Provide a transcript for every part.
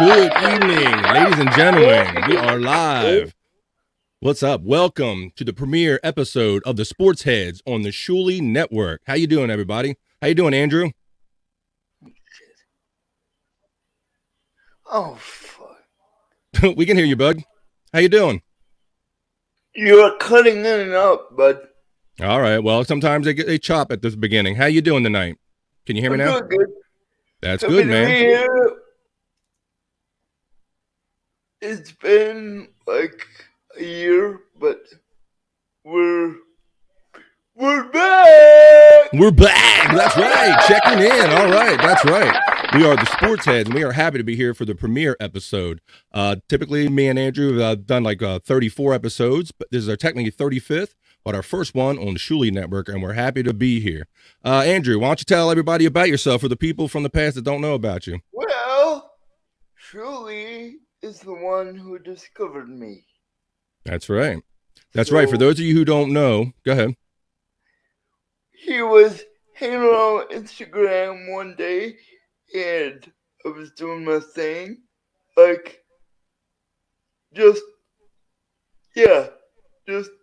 Good evening, ladies and gentlemen. We are live. What's up? Welcome to the premiere episode of the Sports Heads on the Shuli Network. How you doing, everybody? How you doing, Andrew? Oh, fuck. We can hear you, bud. How you doing? You're cutting in and out, bud. All right. Well, sometimes they chop at the beginning. How you doing tonight? Can you hear me now? Doing good. That's Happy good, to man. be here. It's been like a year, but we're back. We're back. That's right. Checking in. All right. That's right. We are the Sports Heads, and we are happy to be here for the premiere episode. Typically, me and Andrew have done like 34 episodes, but this is our technically 35th, but our first one on the Shuli Network, and we're happy to be here. Andrew, why don't you tell everybody about yourself for the people from the past that don't know about you? Well, Shuli is the one who discovered me. That's right. That's right. For those of you who don't know, go ahead. He was hanging on Instagram one day, and I was doing my thing,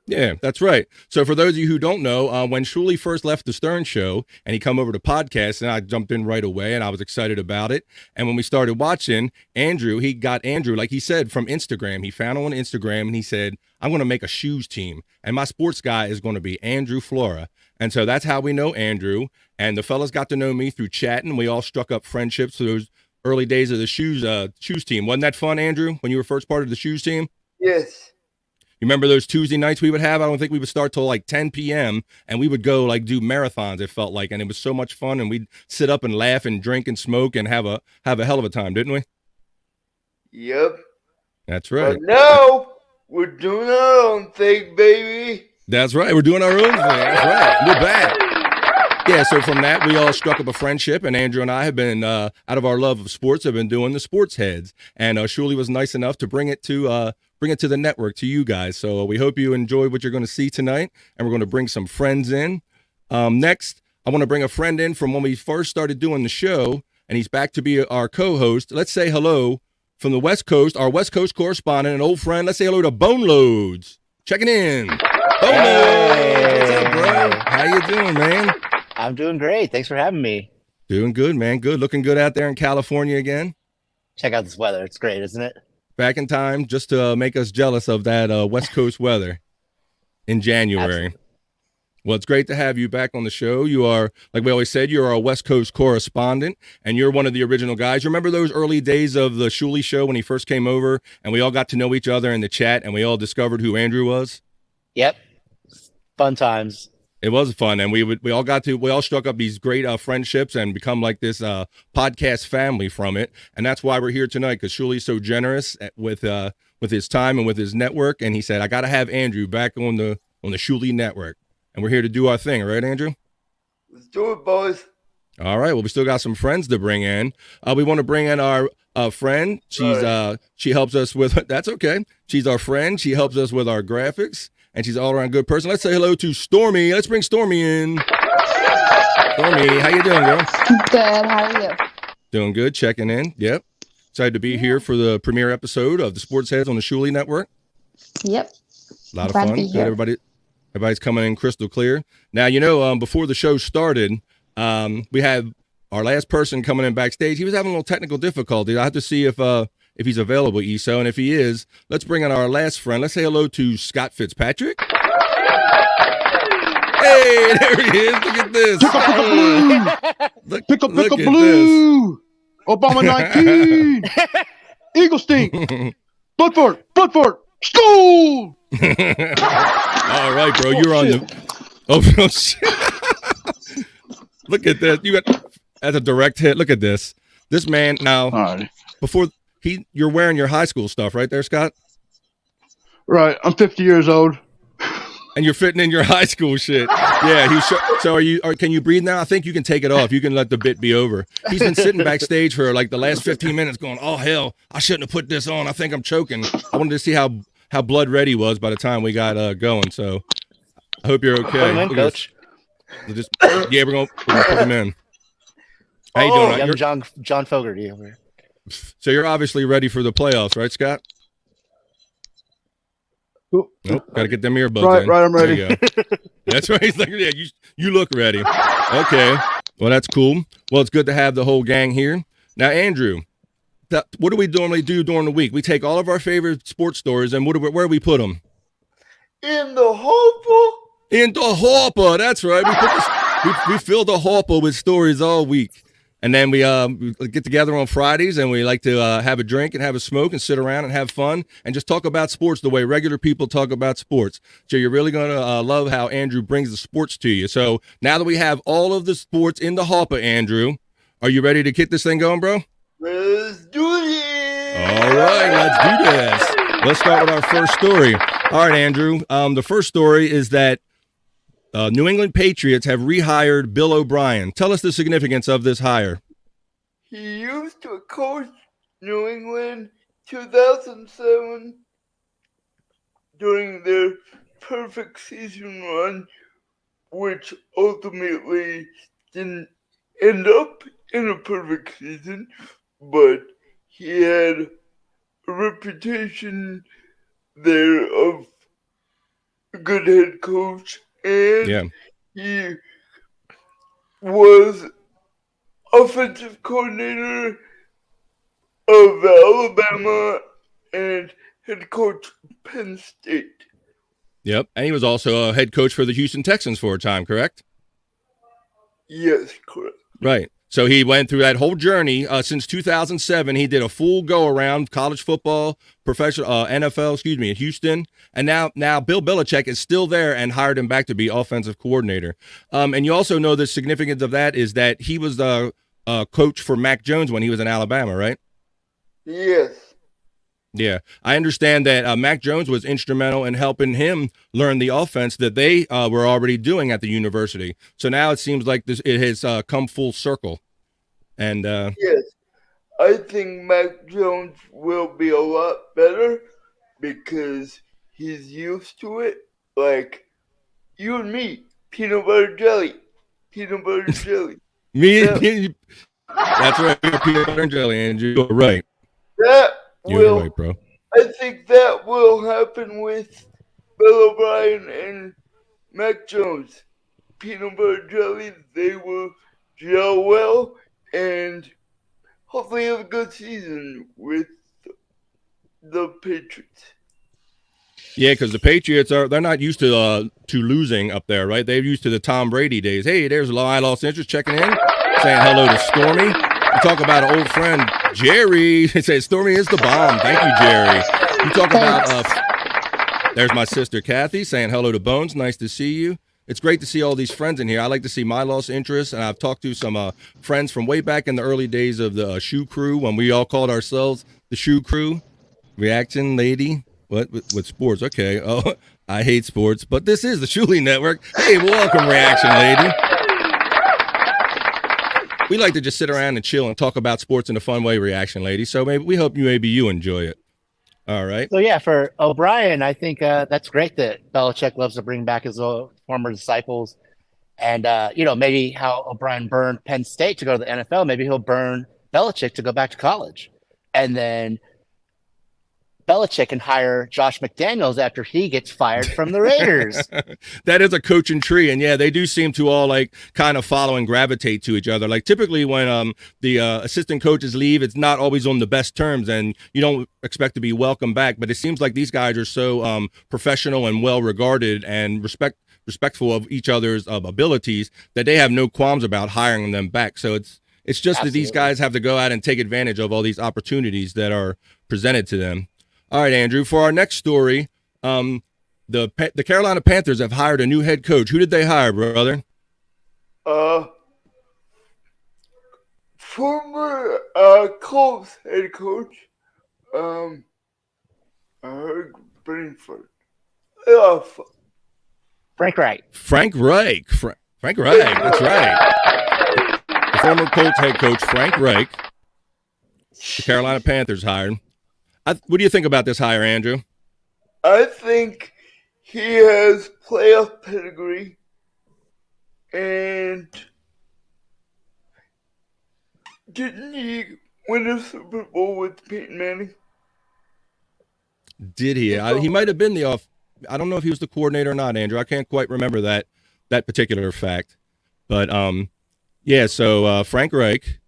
Yeah, that's right. So for those of you who don't know, when Shuli first left the Stern Show and he come over to podcast, and I jumped in right away and I was excited about it. And when we started watching, he got Andrew, like he said, from Instagram. He found on Instagram and he said, I'm going to make a shoes team. And my sports guy is going to be Andrew Flora. And so that's how we know Andrew. And the fellas got to know me through chatting. We all struck up friendships through those early days of the shoes team. Wasn't that fun, Andrew, when you were first part of the shoes team? Yes. You remember those Tuesday nights we would have? I don't think we would start till like 10 p.m. and we would go like do marathons, it felt like, and it was so much fun, and we'd sit up and laugh and drink and smoke and have a hell of a time, didn't we? Yep. That's right. But now we're doing our own thing, baby. That's right. We're doing our own thing. That's right. We're back. Yeah, so from that, we all struck up a friendship, and Andrew and I have been, out of our love of sports, have been doing the Sports Heads. And Shuli was nice enough to bring it to the network, to you guys. So we hope you enjoy what you're going to see tonight, and we're going to bring some friends in. Next, I want to bring a friend in from when we first started doing the show, and he's back to be our co-host. Let's say hello from the West Coast, our West Coast correspondent, an old friend. Let's say hello to Bone Loads. Checking in. Bone Loads. What's up, bro? How you doing, man? I'm doing great. Thanks for having me. Doing good, man. Good. Looking good out there in California again. Check out this weather. It's great, isn't it? Back in time just to make us jealous of that West Coast weather in January. Absolutely. Well, it's great to have you back on the show. You are, like we always said, you're our West Coast correspondent, and you're one of the original guys. You remember those early days of the Shuli show when he first came over, and we all got to know each other in the chat, and we all discovered who Andrew was? Yep. Fun times. It was fun, and we all struck up these great friendships and become like this podcast family from it, and that's why we're here tonight, because Shuli's so generous with his time and with his network, and he said, I got to have Andrew back on the Shuli network, and we're here to do our thing, right, Andrew? Let's do it, boys. All right, well, we still got some friends to bring in. We want to bring in our friend. She helps us with, that's okay. She's our friend. She helps us with our graphics. And she's an all-around good person. Let's say hello to Stormy. Let's bring Stormy in. Stormy, how you doing, girl? Good. How are you? Doing good. Checking in. Yep. Excited to be here for the premiere episode of the Sports Heads on the Shuli Network. Yep. A lot of fun. Good. Everybody's coming in crystal clear. Now, before the show started, we had our last person coming in backstage. He was having a little technical difficulty. I have to see if he's available, ESO. And if he is, let's bring in our last friend. Let's say hello to Scott Fitzpatrick. Hey, there he is. Look at this. Pick up blue. Obama 19. Eagle stink. Bloodford. School. All right, bro. You're on the. Oh, shit. Look at this. That's a direct hit. Look at this. This man now. All right. Before. You're wearing your high school stuff right there, Scott? Right. I'm 50 years old. And you're fitting in your high school shit. Yeah. Can you breathe now? I think you can take it off. You can let the bit be over. He's been sitting backstage for like the last 15 minutes going, oh, hell, I shouldn't have put this on. I think I'm choking. I wanted to see how blood red he was by the time we got going. So I hope you're okay. Come in, Coach. We're going to put him in. How you doing? Young John Fogerty over here. So you're obviously ready for the playoffs, right, Scott? Cool. Nope. Got to get them earbuds in. Right, I'm ready. There you go. That's right. He's like, yeah, you look ready. Okay. Well, that's cool. Well, it's good to have the whole gang here. Now, Andrew, what do we normally do during the week? We take all of our favorite sports stories and where do we put them? In the hopper. In the hopper. That's right. We fill the hopper with stories all week. And then we get together on Fridays and we like to have a drink and have a smoke and sit around and have fun and just talk about sports the way regular people talk about sports. So you're really going to love how Andrew brings the sports to you. So now that we have all of the sports in the hopper, Andrew, are you ready to get this thing going, bro? Let's do it. All right, let's do this. Let's start with our first story. All right, Andrew. The first story is that New England Patriots have rehired Bill O'Brien. Tell us the significance of this hire. He used to coach New England 2007 during their perfect season run, which ultimately didn't end up in a perfect season, but he had a reputation there of a good head coach, and he was offensive coordinator of Alabama and head coach Penn State. Yep, and he was also a head coach for the Houston Texans for a time, correct? Yes, correct. Right. So he went through that whole journey since 2007. He did a full go around college football, professional NFL, in Houston, and now Bill Belichick is still there and hired him back to be offensive coordinator. And you also know the significance of that is that he was the coach for Mac Jones when he was in Alabama, right? Yes. Yeah, I understand that Mac Jones was instrumental in helping him learn the offense that they were already doing at the university. So now it seems like it has come full circle. And yes, I think Mac Jones will be a lot better because he's used to it. Like you and me, peanut butter jelly. That's right, peanut butter and jelly, Andrew. You're right. You're right, bro. I think that will happen with Bill O'Brien and Mac Jones. Peanut butter jelly, they will gel well and hopefully have a good season with the Patriots. Yeah, because the Patriots they're not used to losing up there, right? They're used to the Tom Brady days. Hey, there's Los Interest checking in, saying hello to Stormy. You talk about an old friend, Jerry. He says, Stormy is the bomb. Thank you, Jerry. You talk about, there's my sister, Kathy, saying hello to Bones. Nice to see you. It's great to see all these friends in here. I like to see my Lost Interest, and I've talked to some friends from way back in the early days of the Shoe Crew when we all called ourselves the Shoe Crew. Reaction, lady. What? With sports. Okay. Oh, I hate sports, but this is the Shuli Network. Hey, welcome, Reaction, lady. We like to just sit around and chill and talk about sports in a fun way, Reaction Lady. So we hope maybe you enjoy it. All right. So yeah, for O'Brien, I think that's great that Belichick loves to bring back his former disciples, and maybe how O'Brien burned Penn State to go to the NFL, maybe he'll burn Belichick to go back to college, and then Belichick can hire Josh McDaniels after he gets fired from the Raiders. That is a coaching tree, and yeah, they do seem to all like kind of follow and gravitate to each other. Like typically when the assistant coaches leave, it's not always on the best terms, and you don't expect to be welcomed back. But it seems like these guys are so professional and well regarded and respectful of each other's abilities that they have no qualms about hiring them back. So it's just Absolutely. that these guys have to go out and take advantage of all these opportunities that are presented to them. All right, Andrew, for our next story, the Carolina Panthers have hired a new head coach. Who did they hire, brother? Former Colts head coach, I heard Brentford. Frank Reich. Frank Reich. Frank Reich, that's right. The former Colts head coach, Frank Reich, the Carolina Panthers hired. What do you think about this hire, Andrew? I think he has playoff pedigree, and didn't he win a Super Bowl with Peyton Manning? Did he? He might have been the off. I don't know if he was the coordinator or not, Andrew. I can't quite remember that particular fact. But yeah. So Frank Reich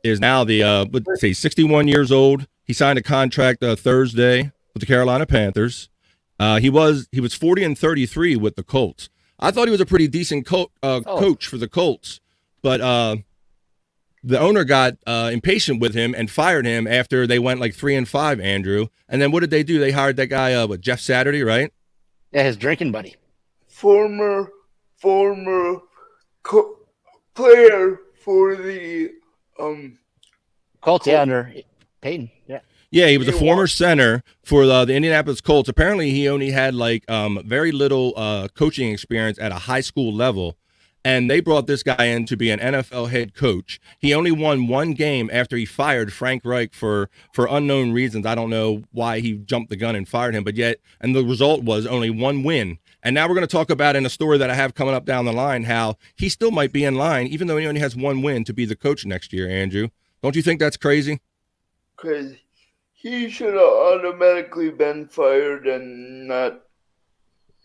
is now the let's see, 61 years old. He signed a contract Thursday with the Carolina Panthers. He was 40-33 with the Colts. I thought he was a pretty decent coach for the Colts, but the owner got impatient with him and fired him after they went like 3-5, Andrew. And then what did they do? They hired that guy, Jeff Saturday, right? Yeah, his drinking buddy. Former player for the Colts, yeah, under Peyton, yeah. Yeah, he was a former center for the Indianapolis Colts. Apparently, he only had like very little coaching experience at a high school level. And they brought this guy in to be an NFL head coach. He only won one game after he fired Frank Reich for unknown reasons. I don't know why he jumped the gun and fired him, but yet, and the result was only one win. And now we're going to talk about in a story that I have coming up down the line how he still might be in line, even though he only has one win, to be the coach next year, Andrew. Don't you think that's crazy? Crazy. He should have automatically been fired and not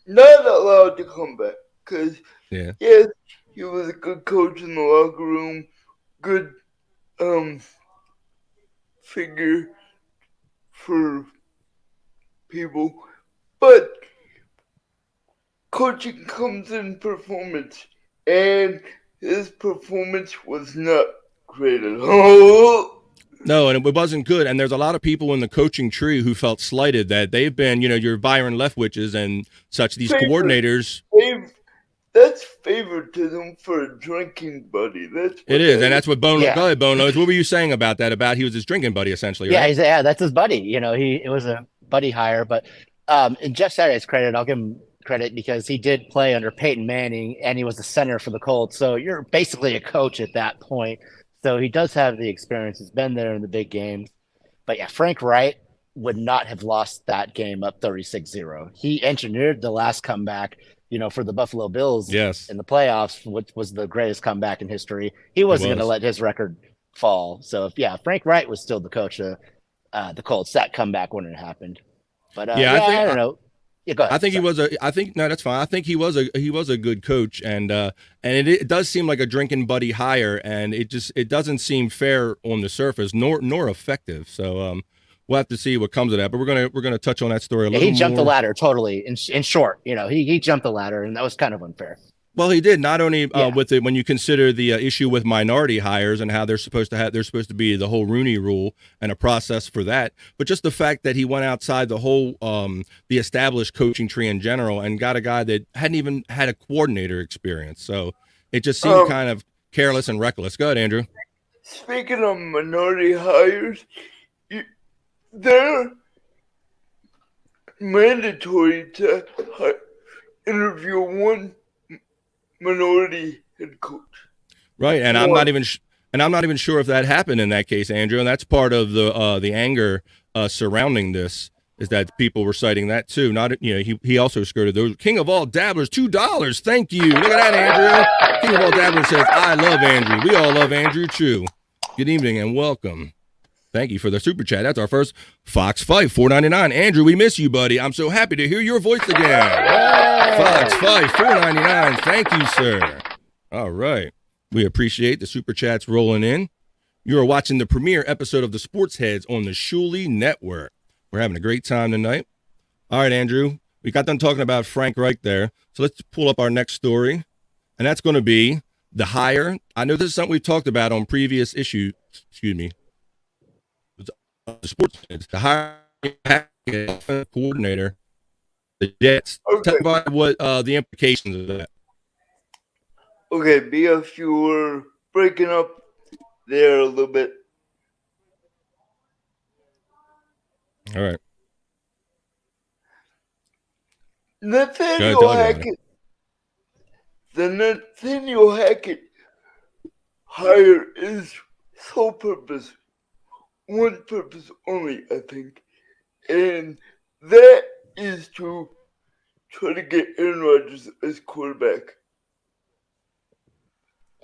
allowed to come back. Because, yes, he was a good coach in the locker room, good figure for people. But coaching comes in performance, and his performance was not great at all. No, and it wasn't good. And there's a lot of people in the coaching tree who felt slighted that they've been, your Byron Leftwiches and such, these coordinators. That's favoritism for a drinking buddy. It is, and that's what Bono. Go ahead, Bono. What were you saying about that? About he was his drinking buddy, essentially, right? Yeah, that's his buddy. It was a buddy hire. But in Jeff Saturday's credit, I'll give him credit because he did play under Peyton Manning, and he was the center for the Colts. So you're basically a coach at that point. So he does have the experience. He's been there in the big games. But yeah, Frank Reich would not have lost that game up 36-0. He engineered the last comeback, for the Buffalo Bills in the playoffs, which was the greatest comeback in history. He wasn't going to let his record fall. So, Frank Reich was still the coach of the Colts. That comeback wouldn't have happened. But, I don't know. Yeah, go ahead. I think no, that's fine. I think he was a good coach, and it does seem like a drinking buddy hire, and it doesn't seem fair on the surface, nor effective. So we'll have to see what comes of that. But we're gonna touch on that story a little more. He jumped the ladder totally. In short, he jumped the ladder, and that was kind of unfair. Well, he did not only with it when you consider the issue with minority hires and how they're supposed to be the whole Rooney Rule and a process for that, but just the fact that he went outside the whole the established coaching tree in general and got a guy that hadn't even had a coordinator experience. So it just seemed kind of careless and reckless. Go ahead, Andrew. Speaking of minority hires, they're mandatory to interview one minority head coach. Right, and I'm not even sure if that happened in that case, Andrew. And that's part of the anger surrounding this is that people were citing that too. Not he also skirted those. King of all dabblers, $2. Thank you. Look at that, Andrew. King of all dabblers says, "I love Andrew. We all love Andrew too." Good evening and welcome. Thank you for the super chat. That's our first Fox Fife, $4.99. Andrew, we miss you, buddy. I'm so happy to hear your voice again. Fox Fife, $4.99. Thank you, sir. All right. We appreciate the super chats rolling in. You are watching the premiere episode of the Sports Heads on the Shuli Network. We're having a great time tonight. All right, Andrew. We got done talking about Frank Reich there. So let's pull up our next story. And that's going to be the hire. I know this is something we've talked about on previous issues. Excuse me. The Sports Heads. The hire coordinator. The Jets. Okay. Tell me about what the implications of that. Okay, BF, you were breaking up there a little bit. All right. Nathaniel Hackett. The Nathaniel Hackett hire is sole purpose. One purpose only, I think. And that is to try to get Aaron Rodgers as quarterback.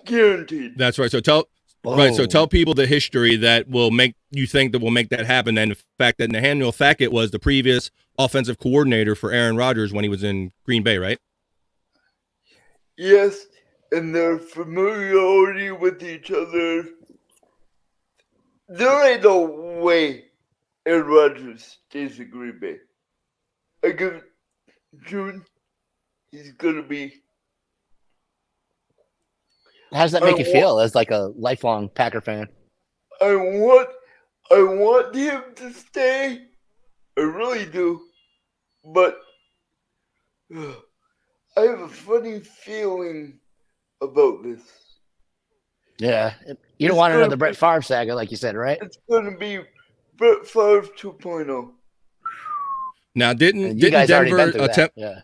Guaranteed. That's right. So tell Right. So Boom. tell people the history that will make you think that will make that happen, and the fact that Nathaniel Hackett was the previous offensive coordinator for Aaron Rodgers when he was in Green Bay, right? Yes, and their familiarity with each other. There ain't no way Aaron Rodgers stays in Green Bay. I give June, he's gonna be. How does that make you feel as like a lifelong Packer fan? I want him to stay. I really do, but I have a funny feeling about this. Yeah. You It's don't want gonna another Brett be- Favre saga, like you said, right? It's gonna be Brett Favre 2.0. Now, And didn't you guys already Denver been through attempt? that. Yeah.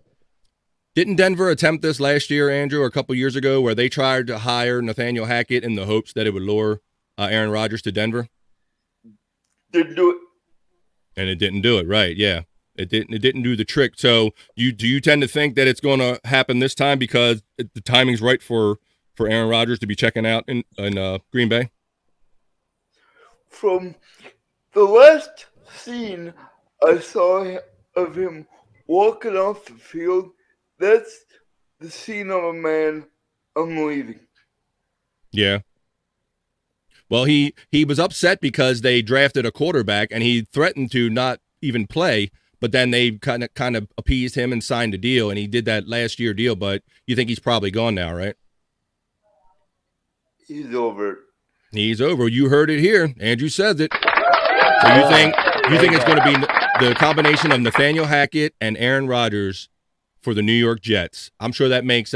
Didn't Denver attempt this last year, Andrew, or a couple years ago, where they tried to hire Nathaniel Hackett in the hopes that it would lure Aaron Rodgers to Denver? Didn't do it. And it didn't do it, right? Yeah, it didn't do the trick. So do you tend to think that it's going to happen this time because the timing's right for Aaron Rodgers to be checking out in Green Bay? From the last scene I saw of him walking off the field, that's the scene of a man, I'm leaving. Yeah. Well, he was upset because they drafted a quarterback and he threatened to not even play, but then they kind of appeased him and signed a deal, and he did that last year deal. But you think he's probably gone now, right? He's over. He's over. You heard it here. Andrew says it. So you think it's going to be the combination of Nathaniel Hackett and Aaron Rodgers for the New York Jets? I'm sure that makes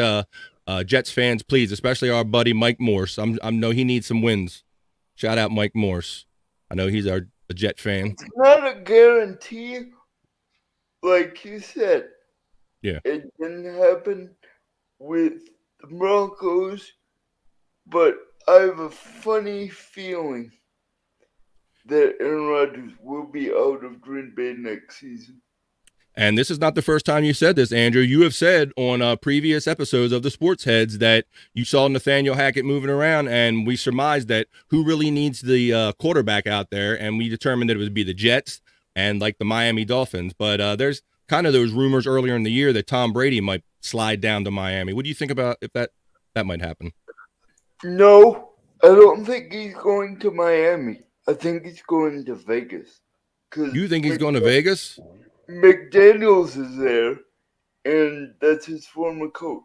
Jets fans pleased, especially our buddy Mike Morse. I know he needs some wins. Shout out Mike Morse. I know he's a Jet fan. It's not a guarantee, like you said. Yeah. It didn't happen with the Broncos, but I have a funny feeling that Aaron Rodgers will be out of Green Bay next season. And this is not the first time you said this, Andrew. You have said on previous episodes of the Sports Heads that you saw Nathaniel Hackett moving around, and we surmised that who really needs the quarterback out there, and we determined that it would be the Jets and like the Miami Dolphins. But there's kind of those rumors earlier in the year that Tom Brady might slide down to Miami. What do you think about if that might happen? No, I don't think he's going to Miami. I think he's going to Vegas. You think he's going to Vegas? McDaniels is there, and that's his former coach.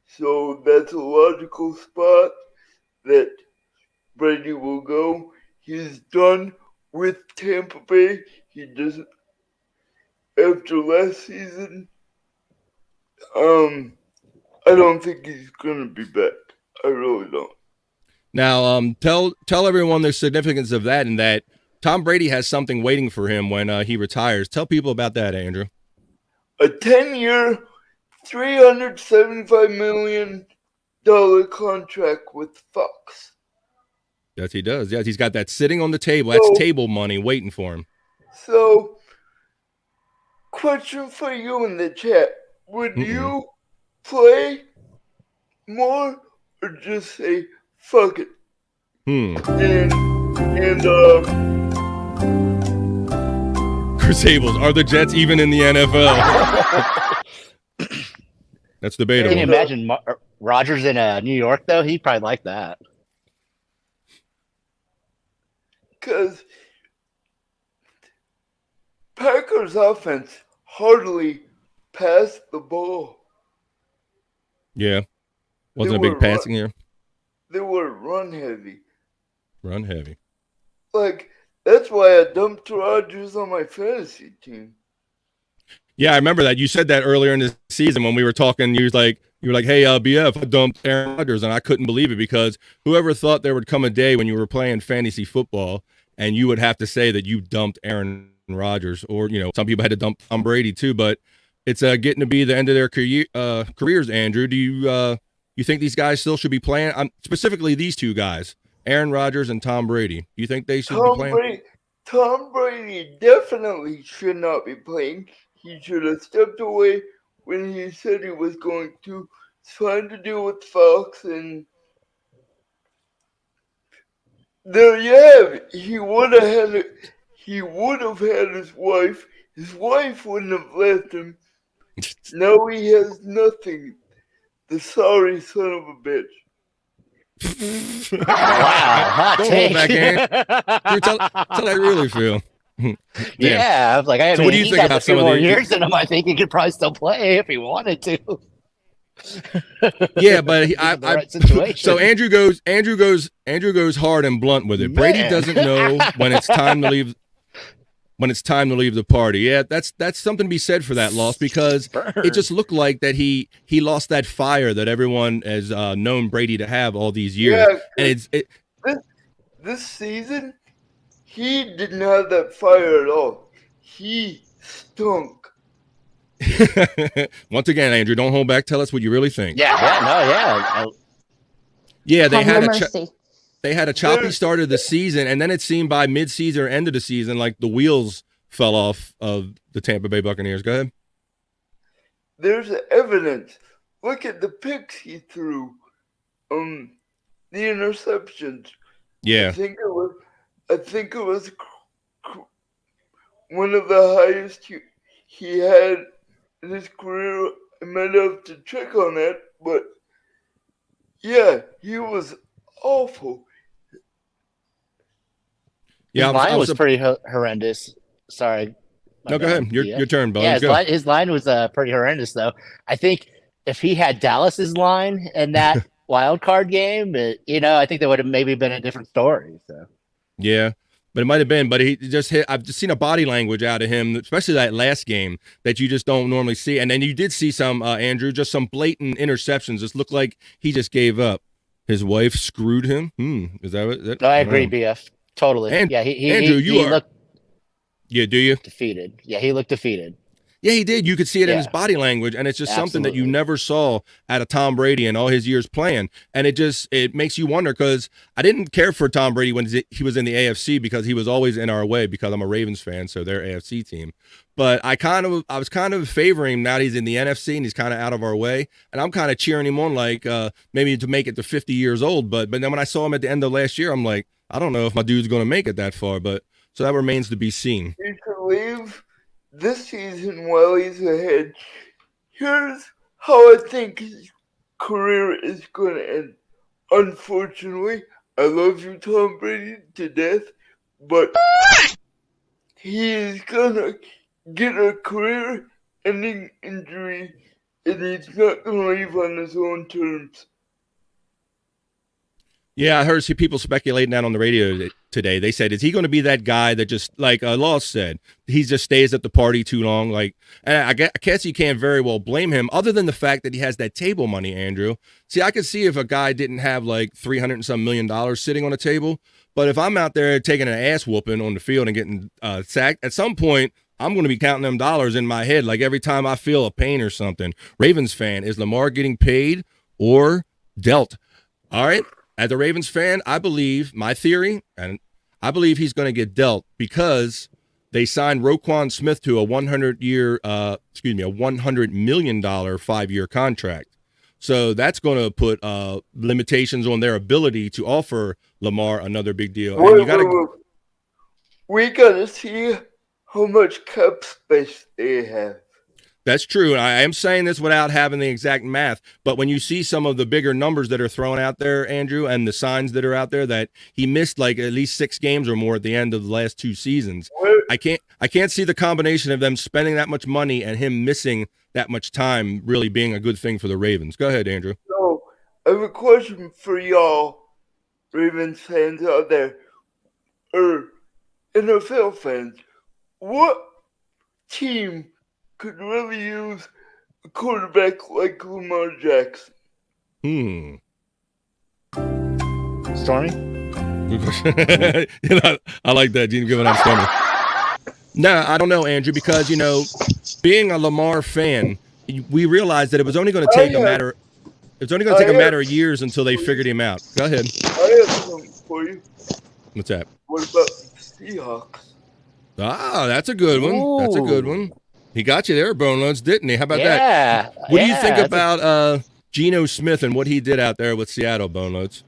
So that's a logical spot that Brady will go. He's done with Tampa Bay. He doesn't. After last season, I don't think he's gonna be back. I really don't. Now, tell everyone the significance of that, and that Tom Brady has something waiting for him when he retires. Tell people about that, Andrew. A 10-year, $375 million contract with Fox. Yes, he does. Yes, he's got that sitting on the table. That's table money waiting for him. So, question for you in the chat. Would you play more or just say, fuck it? Chris Abels, are the Jets even in the NFL? That's debatable. Can you imagine Rodgers in New York, though? He'd probably like that. Because Packers offense hardly passed the ball. Yeah. Wasn't a big passing here. They were run heavy. Run heavy. Like, that's why I dumped Rodgers on my fantasy team. Yeah, I remember that. You said that earlier in the season when we were talking. You were like, hey, BF, I dumped Aaron Rodgers, and I couldn't believe it because whoever thought there would come a day when you were playing fantasy football and you would have to say that you dumped Aaron Rodgers, or some people had to dump Tom Brady too. But it's getting to be the end of their careers. Andrew, do you think these guys still should be playing? Specifically, these two guys, Aaron Rodgers and Tom Brady. Do you think they should be playing? Tom Brady definitely should not be playing. He should have stepped away when he said he was going to. It's fine to do with Fox, and there you have it. He would have had it. He would have had his wife. His wife wouldn't have left him. Now he has nothing. The sorry son of a bitch. Wow, hot Don't take. hold back, Aaron. Dude, tell how I really feel. Damn. Yeah, I was like, I So mean, what do you he think has about a few some of more the- years in him. I think he could probably still play if he wanted to. Yeah, but In the right situation. so Andrew goes hard and blunt with it. Brady Man. doesn't know when it's time to leave. When it's time to leave the party. Yeah, that's something to be said for that loss, because it just looked like that he lost that fire that everyone has known Brady to have all these years. Yeah, And this season, he didn't have that fire at all. He stunk. Once again, Andrew, don't hold back. Tell us what you really think. Yeah. Yeah, they Have had no a mercy. they had a choppy start of the season, and then it seemed by mid-season or end of the season like the wheels fell off of the Tampa Bay Buccaneers. Go ahead. There's evidence. Look at the picks he threw. The interceptions. Yeah. I think it was one of the highest he had in his career. I might have to check on that, but yeah, he was awful. Yeah, His line was pretty horrendous. Sorry. No, go ahead. Your turn, Bo. Yeah, Go. his line was pretty horrendous, though. I think if he had Dallas's line in that wild card game, I think that would have maybe been a different story. So Yeah, but it might have been. But he just hit. I've just seen a body language out of him, especially that last game that you just don't normally see. And then you did see some, Andrew, just some blatant interceptions. It looked like he just gave up. His wife screwed him. Is that what? no, I agree, BF. Totally. Andrew, he looked Yeah, do you? defeated. Yeah, he looked defeated. Yeah, he did. You could see it in his body language, and it's just something that you Absolutely. never saw out of Tom Brady in all his years playing. And it makes you wonder, because I didn't care for Tom Brady when he was in the AFC, because he was always in our way, because I'm a Ravens fan, so they're AFC team. But I was kind of favoring him now that he's in the NFC and he's kind of out of our way, and I'm kind of cheering him on, like maybe to make it to 50 years old. But then when I saw him at the end of last year, I'm like, I don't know if my dude's going to make it that far, but so that remains to be seen. He should leave this season while he's ahead. Here's how I think his career is going to end. Unfortunately, I love you, Tom Brady, to death, but he is going to get a career-ending injury, and he's not going to leave on his own terms. Yeah, I heard people speculating that on the radio today. They said, is he going to be that guy that just, like Laws said, he just stays at the party too long? Like, and I guess you can't very well blame him, other than the fact that he has that table money, Andrew. See, I could see if a guy didn't have like $300 and some million sitting on a table, but if I'm out there taking an ass whooping on the field and getting sacked, at some point, I'm going to be counting them dollars in my head, like every time I feel a pain or something. Ravens fan, is Lamar getting paid or dealt? All right. As a Ravens fan, I believe, my theory, and I believe he's going to get dealt, because they signed Roquan Smith to a $100 million 5-year contract. So that's going to put limitations on their ability to offer Lamar another big deal. And we got to see how much cap space they have. That's true. And I am saying this without having the exact math, but when you see some of the bigger numbers that are thrown out there, Andrew, and the signs that are out there that he missed like at least 6 games or more at the end of the last 2 seasons, I can't see the combination of them spending that much money and him missing that much time really being a good thing for the Ravens. Go ahead, Andrew. So, I have a question for y'all, Ravens fans out there, or NFL fans. What team could really use a quarterback like Lamar Jackson? Stormy? I like that. You give it up, Stormy. No, I don't know, Andrew, because, being a Lamar fan, we realized that it was only going to take a matter of years until they figured him out. Go ahead. I have something for you. What's that? What about the Seahawks? Ah, that's a good one. Ooh. That's a good one. He got you there, Bone Loads, didn't he? How about that? Yeah. What do you think about Geno Smith and what he did out there with Seattle, Bone Loads?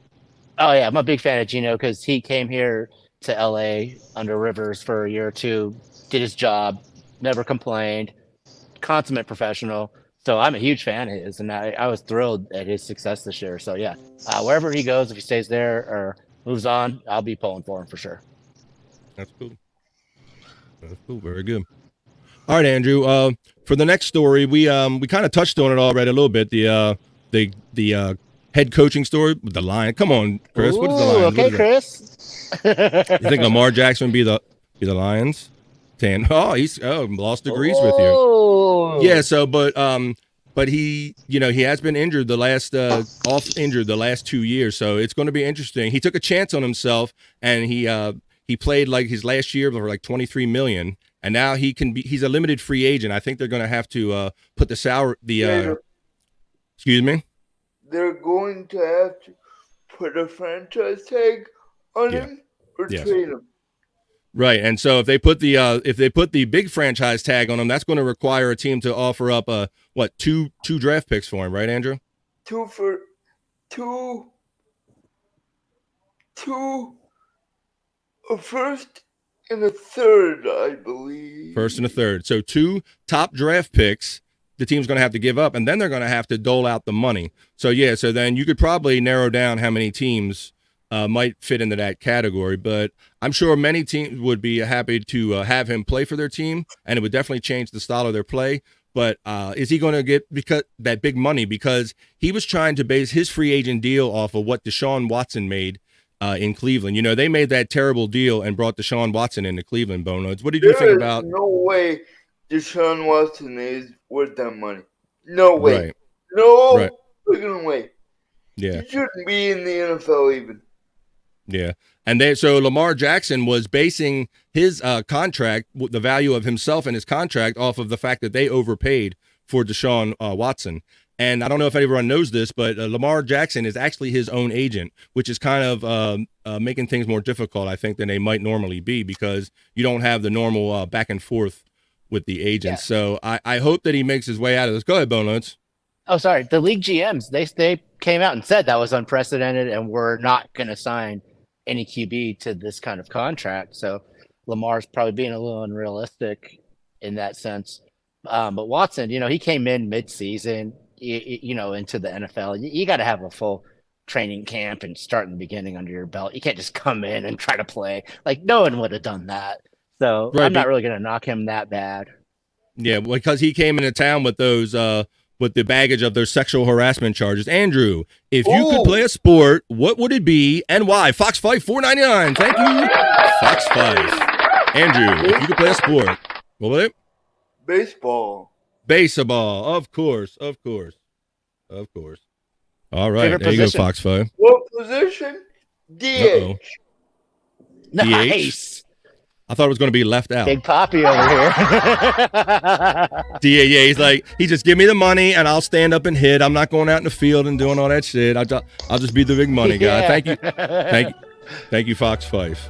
Oh yeah, I'm a big fan of Gino because he came here to LA under Rivers for a year or two, did his job, never complained, consummate professional. So I'm a huge fan of his, and I was thrilled at his success this year. So yeah, wherever he goes, if he stays there or moves on, I'll be pulling for him for sure. That's cool. That's cool. Very good. All right, Andrew. For the next story, we kind of touched on it already a little bit. The head coaching story with the Lions. Come on, Chris. What is the Lions? Okay, Chris. You think Lamar Jackson would be the Lions? He's lost degrees with you. Oh. Yeah. So, but he has been injured the last injured the last 2 years. So it's going to be interesting. He took a chance on himself, and he played like his last year for like $23 million. And now he's a limited free agent. I think they're going to have to put the salary, excuse me? They're going to have to put a franchise tag on him or trade him. Right. And so if they put the big franchise tag on him, that's going to require a team to offer up two draft picks for him, right, Andrew? A first and a third, I believe. First and a third. So 2 top draft picks the team's going to have to give up, and then they're going to have to dole out the money. So then you could probably narrow down how many teams might fit into that category. But I'm sure many teams would be happy to have him play for their team, and it would definitely change the style of their play. But is he going to get that big money? Because he was trying to base his free agent deal off of what Deshaun Watson made in Cleveland. You know, they made that terrible deal and brought Deshaun Watson into Cleveland, Bono's. What did you think about? No way Deshaun Watson is worth that money. No way. Right. No freaking way. Yeah. He shouldn't be in the NFL even. Yeah. And so Lamar Jackson was basing his contract, the value of himself and his contract, off of the fact that they overpaid for Deshaun Watson. And I don't know if everyone knows this, but Lamar Jackson is actually his own agent, which is kind of making things more difficult, I think, than they might normally be, because you don't have the normal back and forth with the agents. Yeah. So I hope that he makes his way out of this. Go ahead, Bonuts. Oh, sorry. The league GMs, they came out and said that was unprecedented and we're not going to sign any QB to this kind of contract. So Lamar's probably being a little unrealistic in that sense. But Watson, he came in mid-season, into the NFL. You got to have a full training camp and start in the beginning under your belt. You can't just come in and try to play. Like, no one would have done that. So I'm not really going to knock him that bad. Yeah, because he came into town with those with the baggage of their sexual harassment charges. Andrew, if you could play a sport, what would it be and why? Fox 5 $4.99. Thank you, Fox 5. Andrew, if you could play a sport, what was it? Baseball. Baseball, of course. All right, favorite there position? You go, Fox 5. What position? DH. Nice. I thought it was going to be left out. Big Poppy over here. Yeah, he's just give me the money and I'll stand up and hit. I'm not going out in the field and doing all that shit. I'll just be the big money guy. Yeah. Thank you, Fox 5.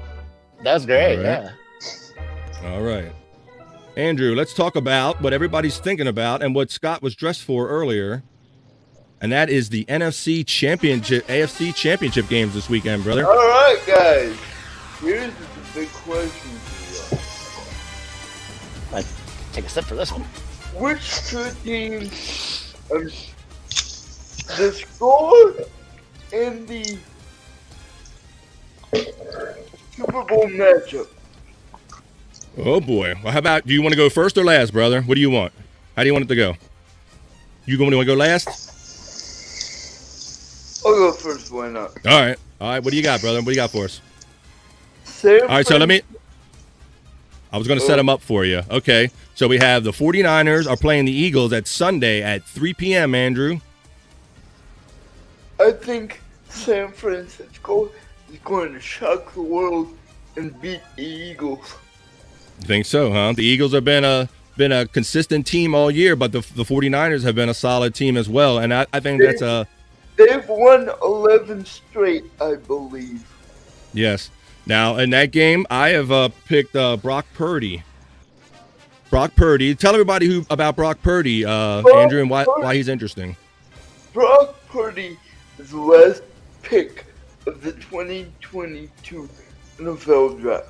That was great. All right. Yeah. All right. Andrew, let's talk about what everybody's thinking about and what Scott was dressed for earlier. And that is the AFC Championship games this weekend, brother. All right, guys. Here's the big question for you. Let's take a sip for this one. Which two teams, the score in the Super Bowl matchup? Oh, boy. Well, how about, do you want to go first or last, brother? What do you want? How do you want it to go? You want to go last? I'll go first, why not? All right. What do you got, brother? What do you got for us? All right, so I was going to set them up for you. Okay, so we have the 49ers are playing the Eagles at Sunday at 3 p.m., Andrew. I think San Francisco is going to shock the world and beat the Eagles. You think so, huh? The Eagles have been a consistent team all year, but the 49ers have been a solid team as well, and I think that's a... They've won 11 straight, I believe. Yes. Now, in that game, I have picked Brock Purdy. Brock Purdy. Tell everybody about Brock Purdy, Andrew, and why he's interesting. Brock Purdy is the last pick of the 2022 NFL Draft.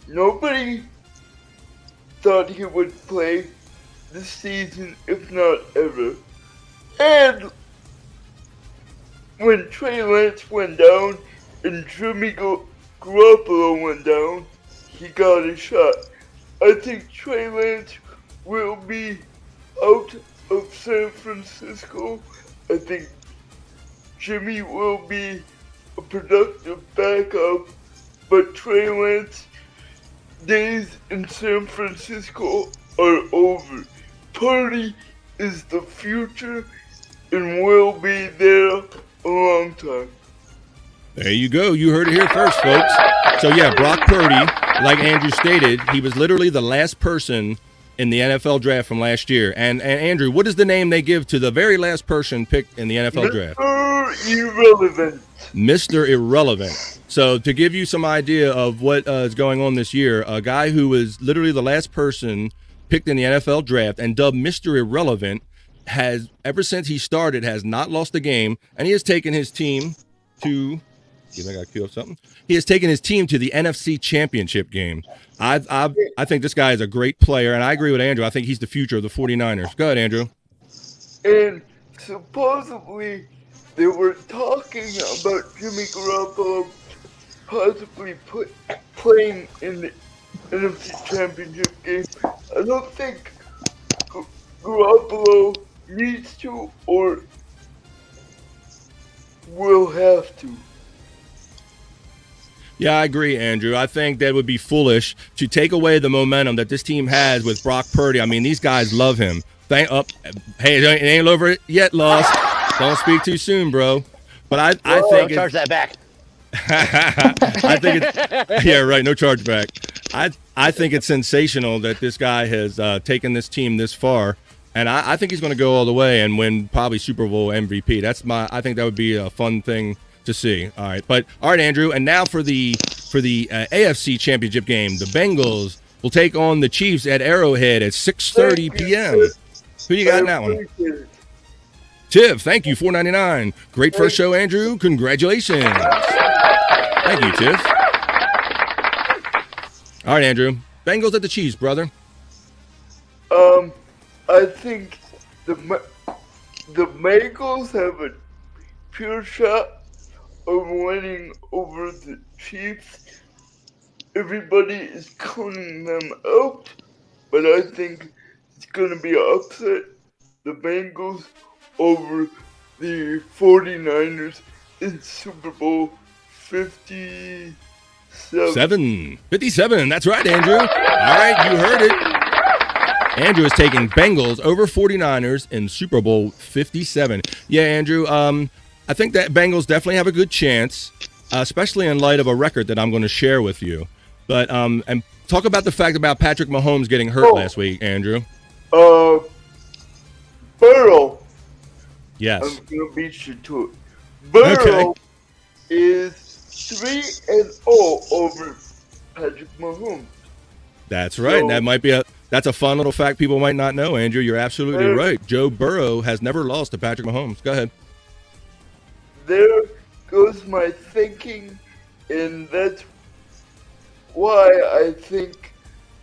Nobody thought he would play this season, if not ever. And when Trey Lance went down and Jimmy Garoppolo went down, he got a shot. I think Trey Lance will be out of San Francisco. I think Jimmy will be a productive backup, but Trey Lance days in San Francisco are over. Purdy is the future and will be there a long time. There you go. You heard it here first, folks. So, yeah, Brock Purdy, like Andrew stated, he was literally the last person in the NFL draft from last year. And Andrew, what is the name they give to the very last person picked in the NFL draft? Irrelevant. Mr. Irrelevant. So to give you some idea of what is going on this year, a guy who was literally the last person picked in the NFL draft and dubbed Mr. Irrelevant has, ever since he started, has not lost a game, and he has taken his team to – I got to cue up something. He has taken his team to the NFC Championship game. I think this guy is a great player, and I agree with Andrew. I think he's the future of the 49ers. Go ahead, Andrew. And supposedly they were talking about Jimmy Garoppolo possibly playing in the NFC Championship game. I don't think Garoppolo needs to or will have to. Yeah, I agree, Andrew. I think that would be foolish to take away the momentum that this team has with Brock Purdy. I mean, these guys love him. Hey, it ain't over yet, Lost. Don't speak too soon, bro. But I think don't charge that back. I think it's yeah, right. No charge back. I think it's sensational that this guy has taken this team this far, and I think he's going to go all the way and win probably Super Bowl MVP. I think that would be a fun thing to see. All right, Andrew, and now for the AFC Championship game, the Bengals will take on the Chiefs at Arrowhead at 6:30 p.m. Who you got in that one? Tiff, thank you, $4.99. Great first show, Andrew. Congratulations. Thank you, Tiff. All right, Andrew. Bengals at the Chiefs, brother. I think the Bengals have a pure shot of winning over the Chiefs. Everybody is counting them out, but I think it's going to be an upset. The Bengals over the 49ers in Super Bowl 57. 57. That's right, Andrew. All right, you heard it. Andrew is taking Bengals over 49ers in Super Bowl 57. Yeah, Andrew, I think that Bengals definitely have a good chance, especially in light of a record that I'm going to share with you. But and talk about the fact about Patrick Mahomes getting hurt last week, Andrew. Burrow. Yes. I'm going to beat you to it. Burrow is 3-0 over Patrick Mahomes. That's right. So, that's a fun little fact people might not know, Andrew. You're absolutely right. Joe Burrow has never lost to Patrick Mahomes. Go ahead. There goes my thinking, and that's why I think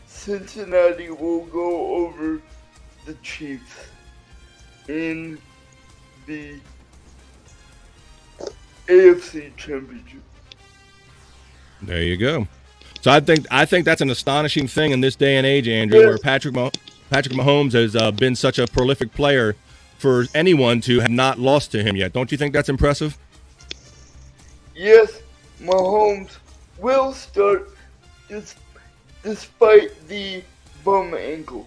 Cincinnati will go over the Chiefs in the AFC Championship. There you go. So I think that's an astonishing thing in this day and age, Andrew, where Patrick Mahomes has been such a prolific player for anyone to have not lost to him yet. Don't you think that's impressive? Yes, Mahomes will start despite the bum ankle.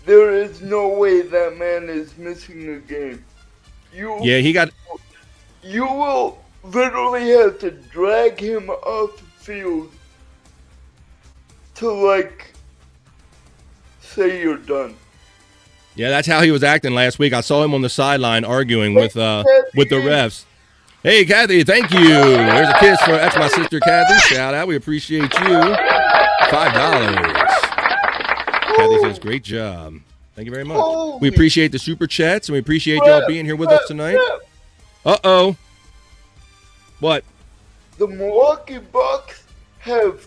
There is no way that man is missing a game. You will literally have to drag him off the field to, say you're done. Yeah, that's how he was acting last week. I saw him on the sideline arguing with the refs. Hey, Kathy, thank you. There's a kiss that's my sister, Kathy. Shout out. We appreciate you. $5. Kathy says, great job. Thank you very much. We appreciate the super chats, and we appreciate y'all being here with us tonight. Uh-oh. What? The Milwaukee Bucks have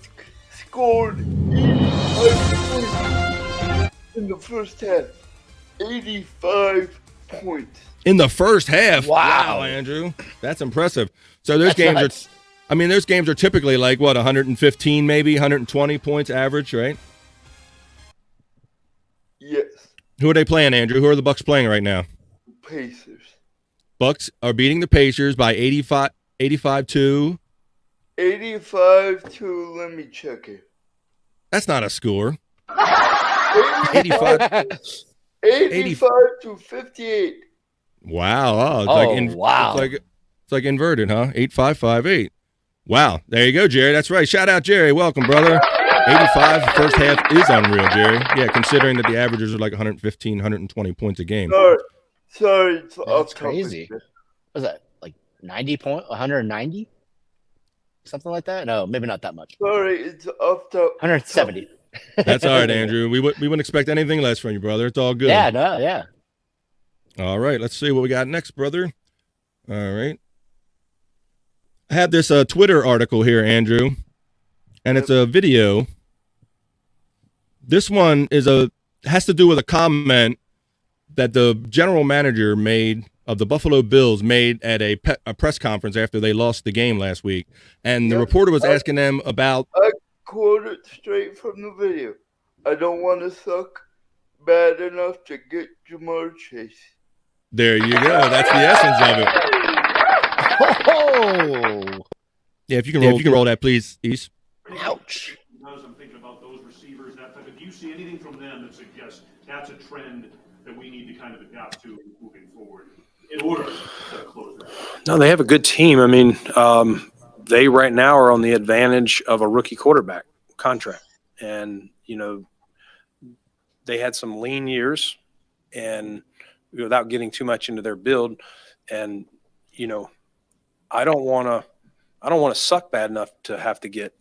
scored 85 points in the first half. 85 points. In the first half? Wow. Andrew. That's impressive. So those games nuts. those games are typically like, what, 115 maybe, 120 points average, right? Yes. Who are they playing, Andrew? Who are the Bucks playing right now? Pacers. Bucks are beating the Pacers by 85 to... 85 to, let me check it. That's not a score. 85 to 58. Wow. Oh, wow. It's like inverted, huh? 8558. Wow. There you go, Jerry. That's right. Shout out, Jerry. Welcome, brother. 85 first half is unreal, Jerry. Yeah, considering that the averages are like 115, 120 points a game. Sorry, it's That's crazy. What was that, like 90 point, 190? Something like that? No, maybe not that much. Sorry, it's off top. 170. That's all right, Andrew. We wouldn't expect anything less from you, brother. It's all good. Yeah, no, yeah. All right, let's see what we got next, brother. All right. I have this Twitter article here, Andrew, and it's a video. This one has to do with a comment that the general manager made of the Buffalo Bills made at a press conference after they lost the game last week. And the reporter was asking them about... I quoted straight from the video. I don't want to suck bad enough to get Jamar Chase. There you go. That's the essence of it. Oh! Yeah, if you can roll that, please, East. Ouch. Because I'm thinking about those receivers, that type of, do you see anything from them that suggests that's a trend that we need to kind of adapt to moving forward in order to close that? No, they have a good team. I mean, they right now are on the advantage of a rookie quarterback contract. And, they had some lean years and without getting too much into their build. And, I don't want to suck bad enough to have to get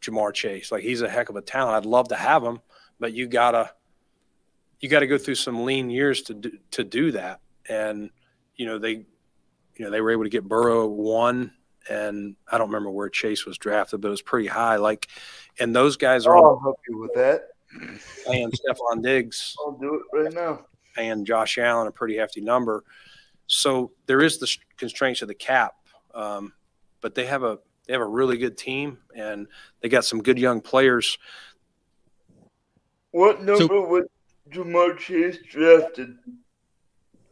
Jamar Chase. Like, he's a heck of a talent. I'd love to have him, but you gotta go through some lean years to do that. And, they were able to get Burrow 1, and I don't remember where Chase was drafted, but it was pretty high. Like, and those guys are I'll help you with that. paying Stephon Diggs. I'll do it right now. And Josh Allen a pretty hefty number. So there is the constraints of the cap, but they have a really good team, and they got some good young players. What number was Jamar Chase drafted?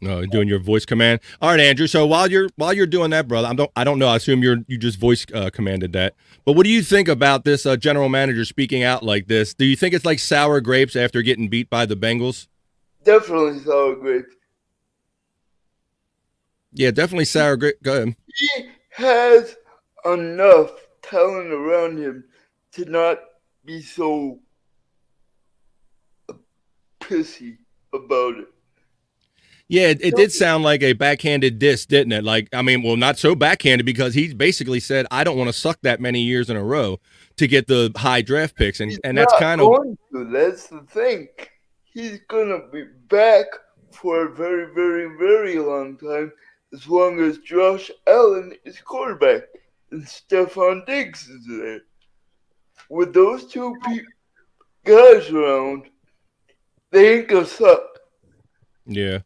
No, doing your voice command. All right, Andrew. So while you're doing that, brother, I don't know. I assume you just voice commanded that. But what do you think about this general manager speaking out like this? Do you think it's like sour grapes after getting beat by the Bengals? Definitely sour grapes. Yeah, definitely sour grape. Go ahead. He has enough talent around him to not be so pissy about it. Yeah, it did sound like a backhanded diss, didn't it? Like, I mean, well, not so backhanded because he basically said, I don't want to suck that many years in a row to get the high draft picks. And that's kind of... That's the thing. He's going to be back for a very, very, very long time as long as Josh Allen is quarterback and Stephon Diggs is there. With those two guys around, they ain't going to suck. Yeah.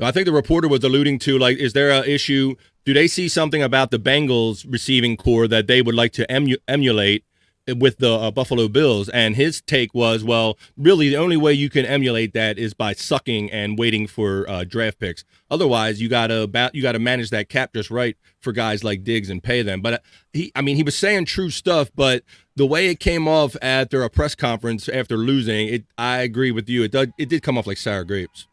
I think the reporter was alluding to, like, is there an issue? Do they see something about the Bengals receiving core that they would like to emulate with the Buffalo Bills? And his take was, well, really the only way you can emulate that is by sucking and waiting for draft picks. Otherwise, you gotta manage that cap just right for guys like Diggs and pay them. But he was saying true stuff, but the way it came off after a press conference after losing, I agree with you. It did come off like sour grapes.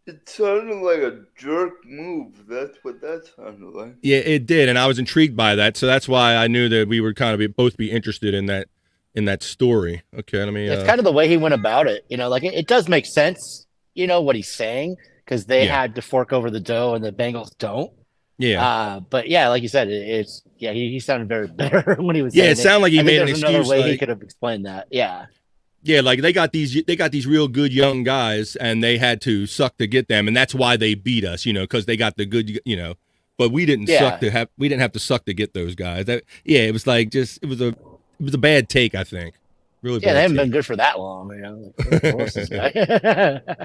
It sounded like a jerk move. That's what that sounded like. Yeah, it did, and I was intrigued by that, so that's why I knew that we would kind of both be interested in that story. Okay, let me. It's kind of the way he went about it. Like it does make sense. What he's saying because they had to fork over the dough and the Bengals don't. Yeah. But yeah, like you said, he sounded very bitter when he was. saying it sounded like he made an excuse. Another way he could have explained that. Yeah. Yeah, like they got these real good young guys, and they had to suck to get them, and that's why they beat us, because they got the good, but we didn't suck to have. We didn't have to suck to get those guys. It was like it was a bad take. I think really. Yeah, bad they haven't take. been good for that long. You know, this guy.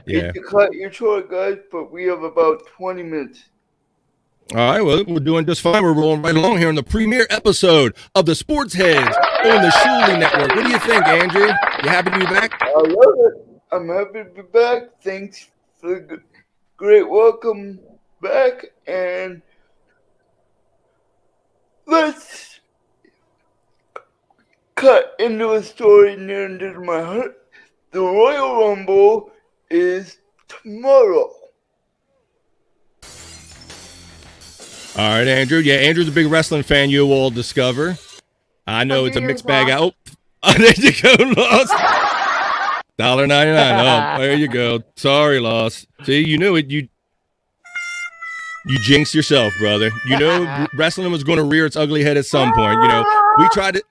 Yeah. You cut your short, guys, but we have about 20 minutes. All right, well, we're doing just fine. We're rolling right along here on the premiere episode of the Sports Heads on the Shuli Network. What do you think, Andrew? You happy to be back? I love it. I'm happy to be back. Thanks for the great welcome back. And let's cut into a story near and dear to my heart. The Royal Rumble is tomorrow. All right, Andrew. Yeah, Andrew's a big wrestling fan. You will discover. I know it's a mixed bag. Oh, there you go, Lost. $1.99. Oh, there you go. Sorry, Lost. See, you knew it. You jinxed yourself, brother. You know wrestling was going to rear its ugly head at some point. You know, we tried it.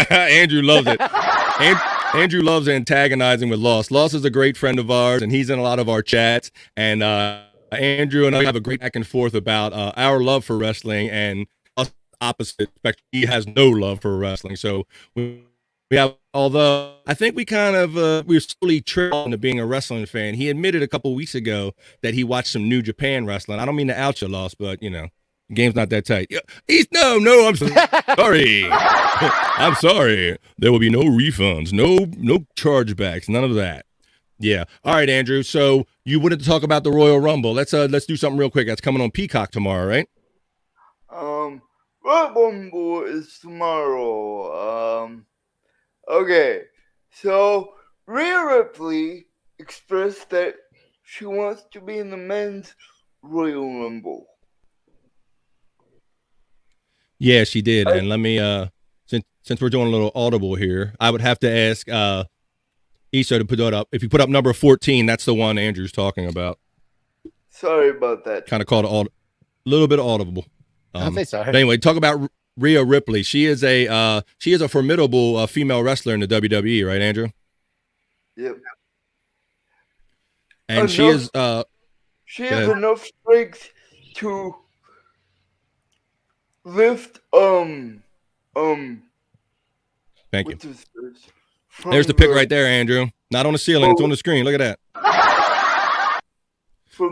Andrew loves it. Andrew loves antagonizing with Lost. Lost is a great friend of ours, and he's in a lot of our chats. And Andrew and I have a great back and forth about our love for wrestling and us opposite. He has no love for wrestling. So we have, although I think we kind of, we were slowly tricked into being a wrestling fan. He admitted a couple weeks ago that he watched some New Japan wrestling. I don't mean to out you, Lost, but, you know, the game's not that tight. No, I'm sorry. I'm sorry. There will be no refunds, no chargebacks, none of that. Yeah. All right, Andrew. So you wanted to talk about the Royal Rumble. Let's do something real quick. That's coming on Peacock tomorrow, right? Royal Rumble is tomorrow. Okay. So Rhea Ripley expressed that she wants to be in the men's Royal Rumble. Yeah, she did. And let me since we're doing a little audible here, I would have to ask Issa to put that up. If you put up number 14, that's the one Andrew's talking about. Sorry about that. Kind of called a little bit audible. I'll say sorry. But anyway, talk about Rhea Ripley. She is a formidable female wrestler in the WWE, right, Andrew? Yep. And she has enough strength to lift Thank you. There's the pic right there, Andrew. Not on the ceiling, it's on the screen. Look at that.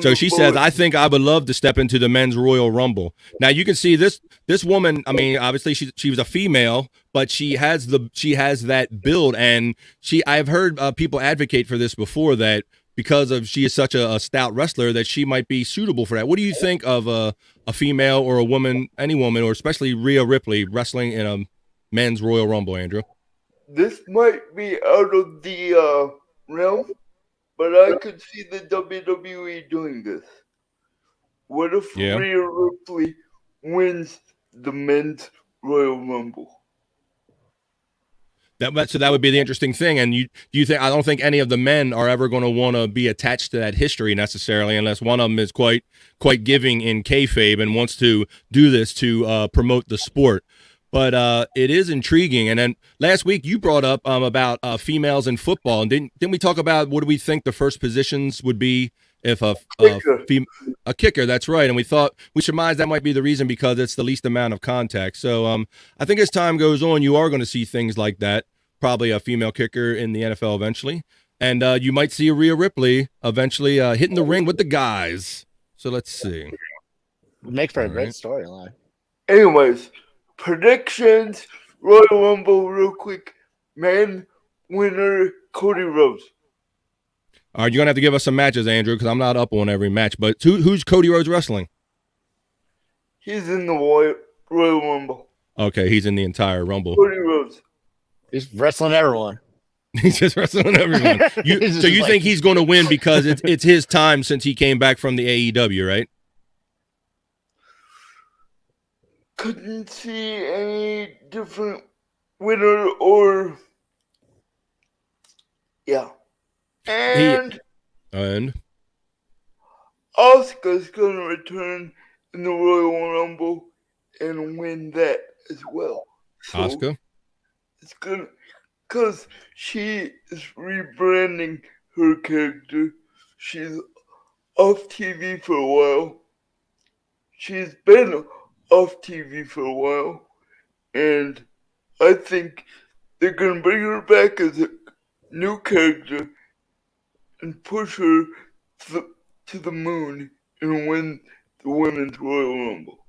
So she says, I think I would love to step into the men's Royal Rumble. Now you can see this woman, I mean, obviously she was a female, but she has that build, and I've heard people advocate for this before, that because she is such a stout wrestler that she might be suitable for that. What do you think of a female or a woman, any woman, or especially Rhea Ripley wrestling in a men's Royal Rumble, Andrew? This might be out of the realm, but I could see the WWE doing this. What if Rhea Ripley wins the men's Royal Rumble? So that would be the interesting thing. And you think, I don't think any of the men are ever going to want to be attached to that history necessarily, unless one of them is quite giving in kayfabe and wants to do this to promote the sport. But it is intriguing. And then last week you brought up about females in football, and didn't we talk about what do we think the first positions would be if a kicker? That's right. And we thought we surmised that might be the reason, because it's the least amount of contact. So I think as time goes on, you are going to see things like that. Probably a female kicker in the NFL eventually, and you might see a Rhea Ripley eventually hitting the ring with the guys. So let's see. Would make for a great storyline. Anyways, predictions, Royal Rumble, real quick. Man winner, Cody Rhodes. All right, you're going to have to give us some matches, Andrew, because I'm not up on every match. But who's Cody Rhodes wrestling? He's in the Royal Rumble. Okay, he's in the entire Rumble. Cody Rhodes. He's wrestling everyone. He's just wrestling everyone. So you think he's going to win because it's his time since he came back from the AEW, right? Couldn't see any different winner or... Yeah. And Asuka's going to return in the Royal Rumble and win that as well. So Asuka? It's going to... Because she is rebranding her character. She's off TV for a while. she's been off TV for a while, and I think they're gonna bring her back as a new character and push her to the moon and win the Women's Royal Rumble.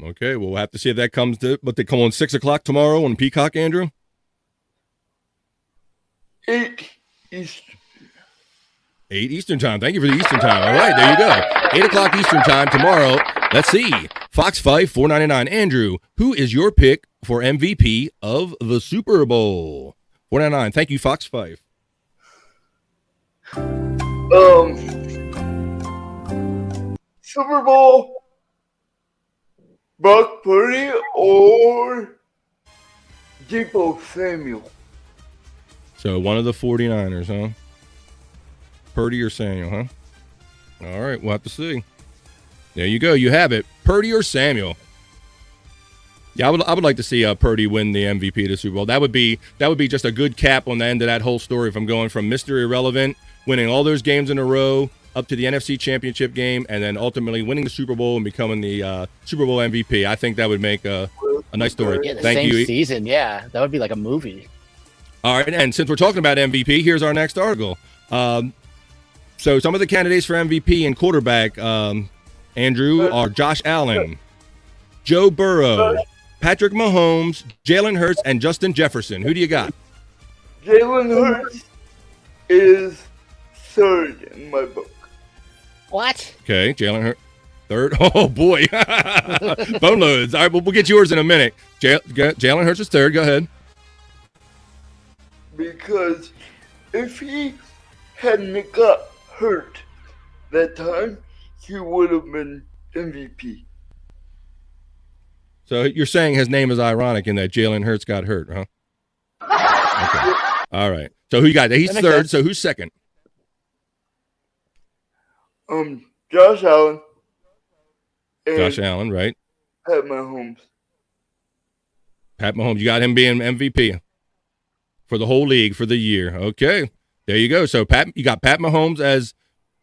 Okay, well, we'll have to see if that comes to, but they come on 6 o'clock tomorrow on Peacock, Andrew? 8 Eastern. 8 Eastern time. Thank you for the Eastern time. All right, there you go. 8 o'clock Eastern time tomorrow. Let's see. Fox Five, $4.99. Andrew, who is your pick for MVP of the Super Bowl? $4.99. Thank you, Fox 5. Super Bowl, Brock Purdy or Deebo Samuel? So one of the 49ers, huh? Purdy or Samuel, huh? All right, we'll have to see. There you go. You have it. Purdy or Samuel. Yeah, I would like to see Purdy win the MVP of the Super Bowl. That would be just a good cap on the end of that whole story. If I'm going from Mr. Irrelevant, winning all those games in a row, up to the NFC Championship game, and then ultimately winning the Super Bowl and becoming the Super Bowl MVP. I think that would make a nice story. Yeah, the Thank same you. season, yeah. That would be like a movie. All right, and since we're talking about MVP, here's our next article. So some of the candidates for MVP and quarterback, Andrew, are Josh Allen, Joe Burrow, Patrick Mahomes, Jalen Hurts, and Justin Jefferson. Who do you got? Jalen Hurts is third in my book. What? Okay, Jalen Hurts. Third. Oh, boy. Bone loads. All right, we'll get yours in a minute. Jalen Hurts is third. Go ahead. Because if he hadn't got hurt that time, he would have been MVP. So you're saying his name is ironic in that Jalen Hurts got hurt, huh? Okay. All right. So who you got? He's third. sense. So who's second? Josh Allen. And Josh Allen, right? Pat Mahomes. Pat Mahomes. You got him being MVP for the whole league for the year. Okay. There you go. So you got Pat Mahomes as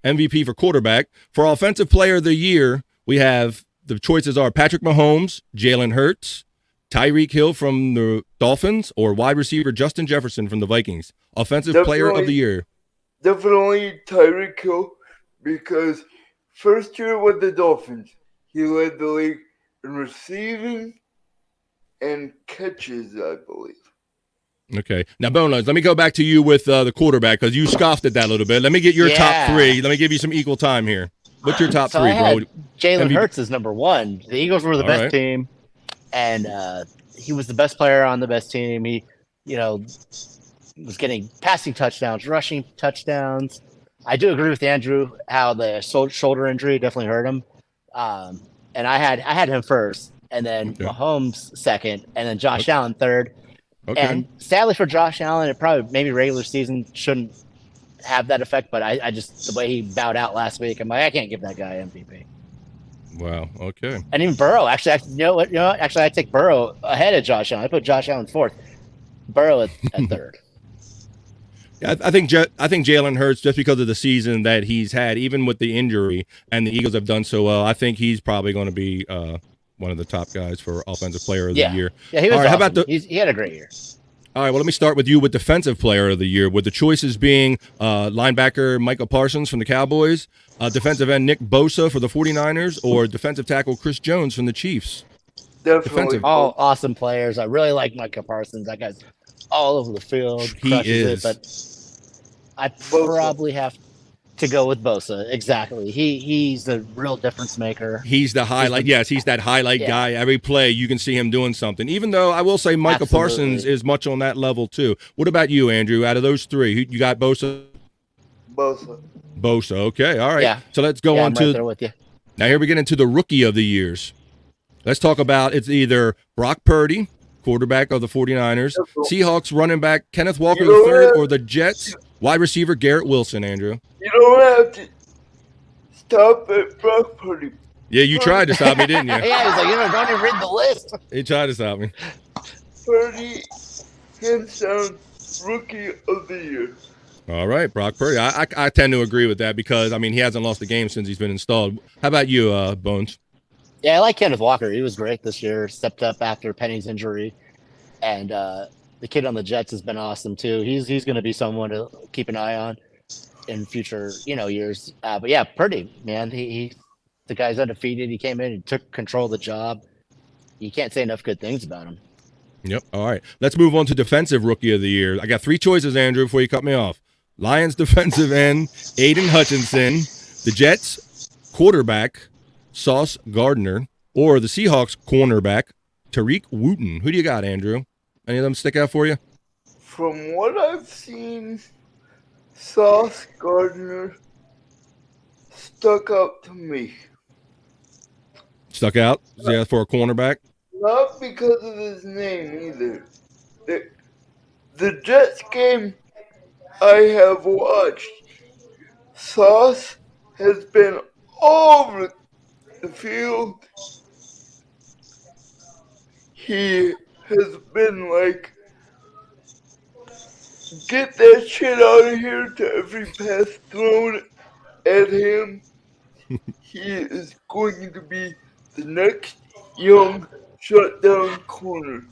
MVP for quarterback. For offensive player of the year, we have the choices are Patrick Mahomes, Jalen Hurts, Tyreek Hill from the Dolphins, or wide receiver Justin Jefferson from the Vikings. Offensive player of the year. Definitely Tyreek Hill, because first year with the Dolphins, he led the league in receiving and catches, I believe. Okay. Now, Bones, let me go back to you with the quarterback because you scoffed at that a little bit. Let me get your top three. Let me give you some equal time here. What's your top three, bro? Jalen Hurts is number one. The Eagles were the best team, and he was the best player on the best team. He, was getting passing touchdowns, rushing touchdowns. I do agree with Andrew how the shoulder injury definitely hurt him. And I had him first, and then Mahomes second, and then Josh Allen third. Okay. And sadly for Josh Allen, it probably maybe regular season shouldn't have that effect, but I just the way he bowed out last week, I'm like, I can't give that guy MVP. Wow. Okay. And even Burrow, actually, you know what? Actually, I take Burrow ahead of Josh Allen. I put Josh Allen fourth, Burrow at third. Yeah, I think Jalen Hurts, just because of the season that he's had, even with the injury, and the Eagles have done so well, I think he's probably going to be one of the top guys for offensive player of the year. Yeah, he was all right, awesome. How about he had a great year. All right, well, let me start with you with defensive player of the year, with the choices being linebacker Michael Parsons from the Cowboys, defensive end Nick Bosa for the 49ers, or defensive tackle Chris Jones from the Chiefs. Definitely. All awesome players. I really like Micah Parsons. That guy's all over the field. He is. But I probably have to go with Bosa. Exactly. He's the real difference maker. He's the highlight. He's that highlight guy. Every play, you can see him doing something. Even though I will say Micah Parsons is much on that level too. What about you, Andrew? Out of those three, you got Bosa? Bosa. Okay. All right. Yeah. So let's go on I'm to right there with you. Now here we get into the rookie of the years. Let's talk about it's either Brock Purdy, quarterback of the 49ers, Seahawks running back Kenneth Walker III, or the Jets wide receiver Garrett Wilson, Andrew. You don't have to stop at Brock Purdy. Yeah, you tried to stop me, didn't you? Yeah, he's like, don't even read the list. He tried to stop me. Purdy, hands down, rookie of the year. All right, Brock Purdy. I tend to agree with that because, he hasn't lost a game since he's been installed. How about you, Bones? Yeah, I like Kenneth Walker. He was great this year. Stepped up after Penny's injury, and the kid on the Jets has been awesome too. He's going to be someone to keep an eye on in future years. But yeah, Purdy, man, he the guy's undefeated. He came in and took control of the job. You can't say enough good things about him. Yep. All right. Let's move on to defensive rookie of the year. I got 3 choices, Andrew, before you cut me off. Lions defensive end, Aiden Hutchinson. The Jets quarterback, Sauce Gardner. Or the Seahawks cornerback, Tariq Wooten. Who do you got, Andrew? Any of them stick out for you? From what I've seen, Sauce Gardner stuck out to me. Stuck out? Yeah, for a cornerback? Not because of his name either. The Jets game I have watched, Sauce has been all over the field. He has been like, get that shit out of here to every pass thrown at him. He is going to be the next young shutdown corner.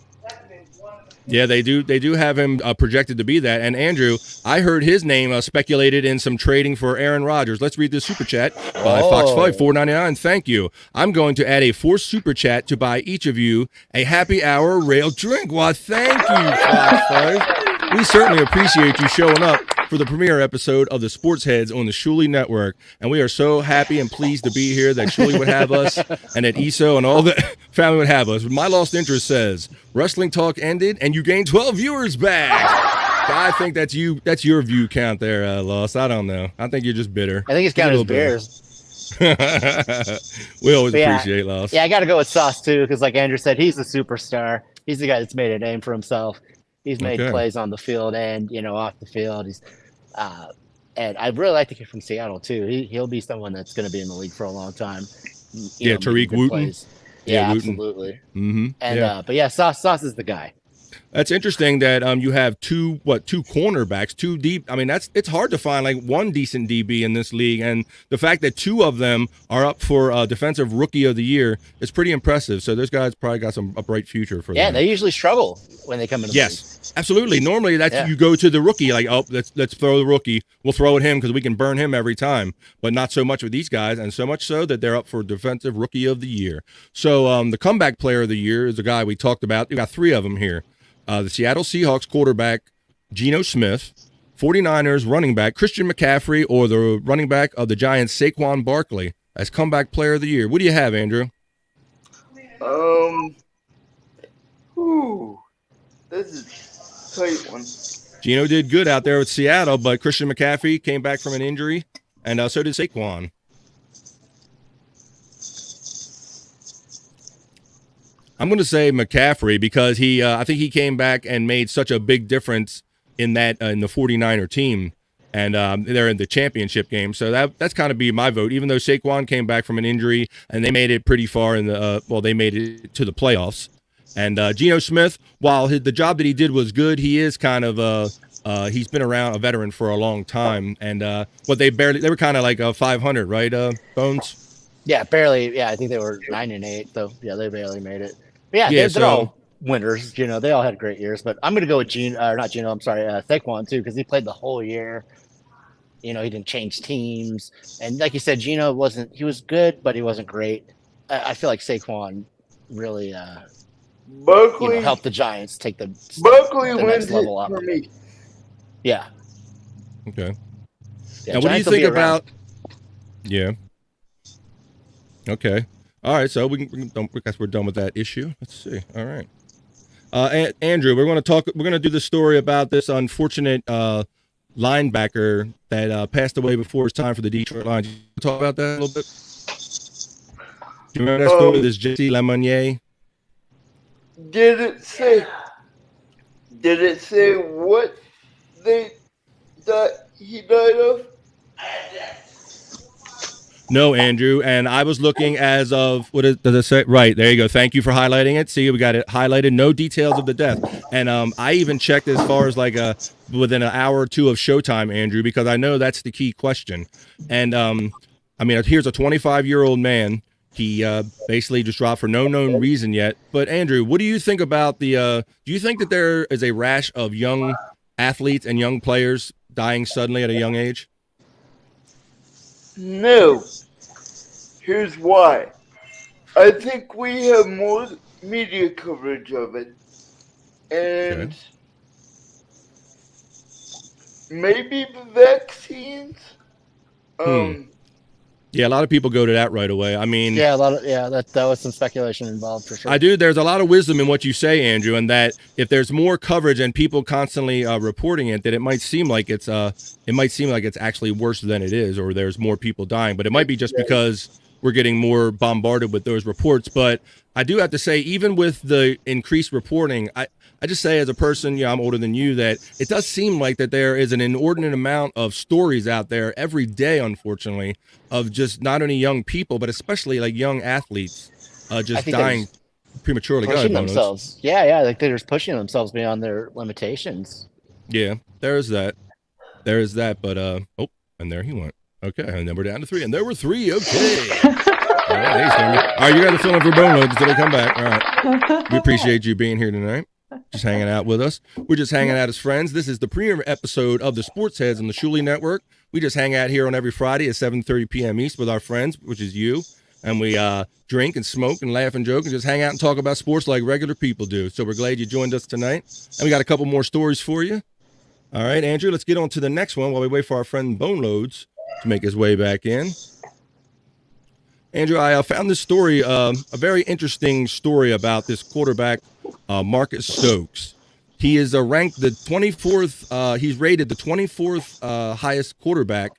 Yeah, they do have him projected to be that. And Andrew, I heard his name speculated in some trading for Aaron Rodgers. Let's read this super chat by Fox5 $4.99. Thank you. I'm going to add a 4th super chat to buy each of you a happy hour rail drink. Well, thank you, Fox5. We certainly appreciate you showing up for the premiere episode of the Sports Heads on the Shuli Network. And we are so happy and pleased to be here that Shuli would have us and that ESO and all the family would have us. My Lost Interest says, Wrestling Talk ended and you gained 12 viewers back. I think that's you. That's your view count there, Lost. I don't know. I think you're just bitter. I think it's counted as Bears. We always appreciate Lost. Yeah, I got to go with Sauce too, because like Andrew said, he's the superstar. He's the guy that's made a name for himself. He's made plays on the field and off the field. He's and I really like the kid from Seattle too. He'll be someone that's going to be in the league for a long time. Tariq Wooten. Yeah, Wooten. absolutely. Mm-hmm. And but yeah, Sauce is the guy. That's interesting that you have two cornerbacks, 2 deep. I mean, it's hard to find like one decent DB in this league, and the fact that 2 of them are up for defensive rookie of the year is pretty impressive. So those guys probably got a bright future for them. Yeah, they usually struggle when they come into the league. Absolutely. Normally that's you go to the rookie like, oh, let's throw the rookie. We'll throw at him because we can burn him every time. But not so much with these guys, and so much so that they're up for defensive rookie of the year. So the comeback player of the year is a guy we talked about. We got 3 of them here. The Seattle Seahawks quarterback, Geno Smith, 49ers running back, Christian McCaffrey, or the running back of the Giants, Saquon Barkley, as comeback player of the year. What do you have, Andrew? This is a tight one. Geno did good out there with Seattle, but Christian McCaffrey came back from an injury, and so did Saquon. I'm going to say McCaffrey because I think he came back and made such a big difference in the 49er team, and they're in the championship game. So that's kind of be my vote. Even though Saquon came back from an injury and they made it pretty far in they made it to the playoffs. And Geno Smith, while the job that he did was good, he is kind of he's been around, a veteran for a long time. And they were kind of like 500, right, Bones? Yeah, barely. Yeah, I think they were 9-8. So yeah, they barely made it. But yeah, they're all winners. They all had great years. But I'm going to go with Saquon too, because he played the whole year. He didn't change teams, and like you said, Geno he was good, but he wasn't great. I feel like Saquon really helped the Giants take the next level up. For me. Yeah. Okay. Yeah, now, what do you think about? Yeah. Okay. All right, so we guess we're done with that issue. Let's see. All right, Andrew, we're going to do the story about this unfortunate linebacker that passed away before his time for the Detroit Lions. Can you talk about that a little bit? Do you remember that story? This Jesse Lemonnier. Did it say what he died of? No, Andrew, and I was looking as of, does it say? Right, there you go. Thank you for highlighting it. See, we got it highlighted, no details of the death. And I even checked as far as like within an hour or 2 of showtime, Andrew, because I know that's the key question. And, here's a 25-year-old man. he basically just dropped for no known reason yet. But Andrew, what do you think about the? Do you think that there is a rash of young athletes and young players dying suddenly at a young age? No. Here's why. I think we have more media coverage of it. And maybe the vaccines? Yeah, a lot of people go to that right away. I mean, that was some speculation involved for sure. I do. There's a lot of wisdom in what you say, Andrew, and that if there's more coverage and people constantly reporting it, that it might seem like it's actually worse than it is, or there's more people dying. But it might be just because we're getting more bombarded with those reports. But I do have to say, even with the increased reporting, I just say as a person, I'm older than you, that it does seem like that there is an inordinate amount of stories out there every day, unfortunately, of just not only young people, but especially like young athletes just dying prematurely. Pushing themselves. Yeah, like they're just pushing themselves beyond their limitations. Yeah, there is that. But and there he went. Okay, and then we're down to 3, and there were 3. Okay. All right, hey, Stormy. All right, you got to fill in for bone loads until they come back. All right. We appreciate you being here tonight. Just hanging out with us. We're just hanging out as friends. This is the premiere episode of the Sports Heads on the Shuli Network. We just hang out here on every Friday at 7:30 p.m. East with our friends, which is you. And we drink and smoke and laugh and joke and just hang out and talk about sports like regular people do. So we're glad you joined us tonight. And we got a couple more stories for you. All right, Andrew, let's get on to the next one while we wait for our friend Bone Loads to make his way back in. Andrew, I found this story, a very interesting story about this quarterback, Marcus Stokes. He is ranked the 24th. He's rated the 24th highest quarterback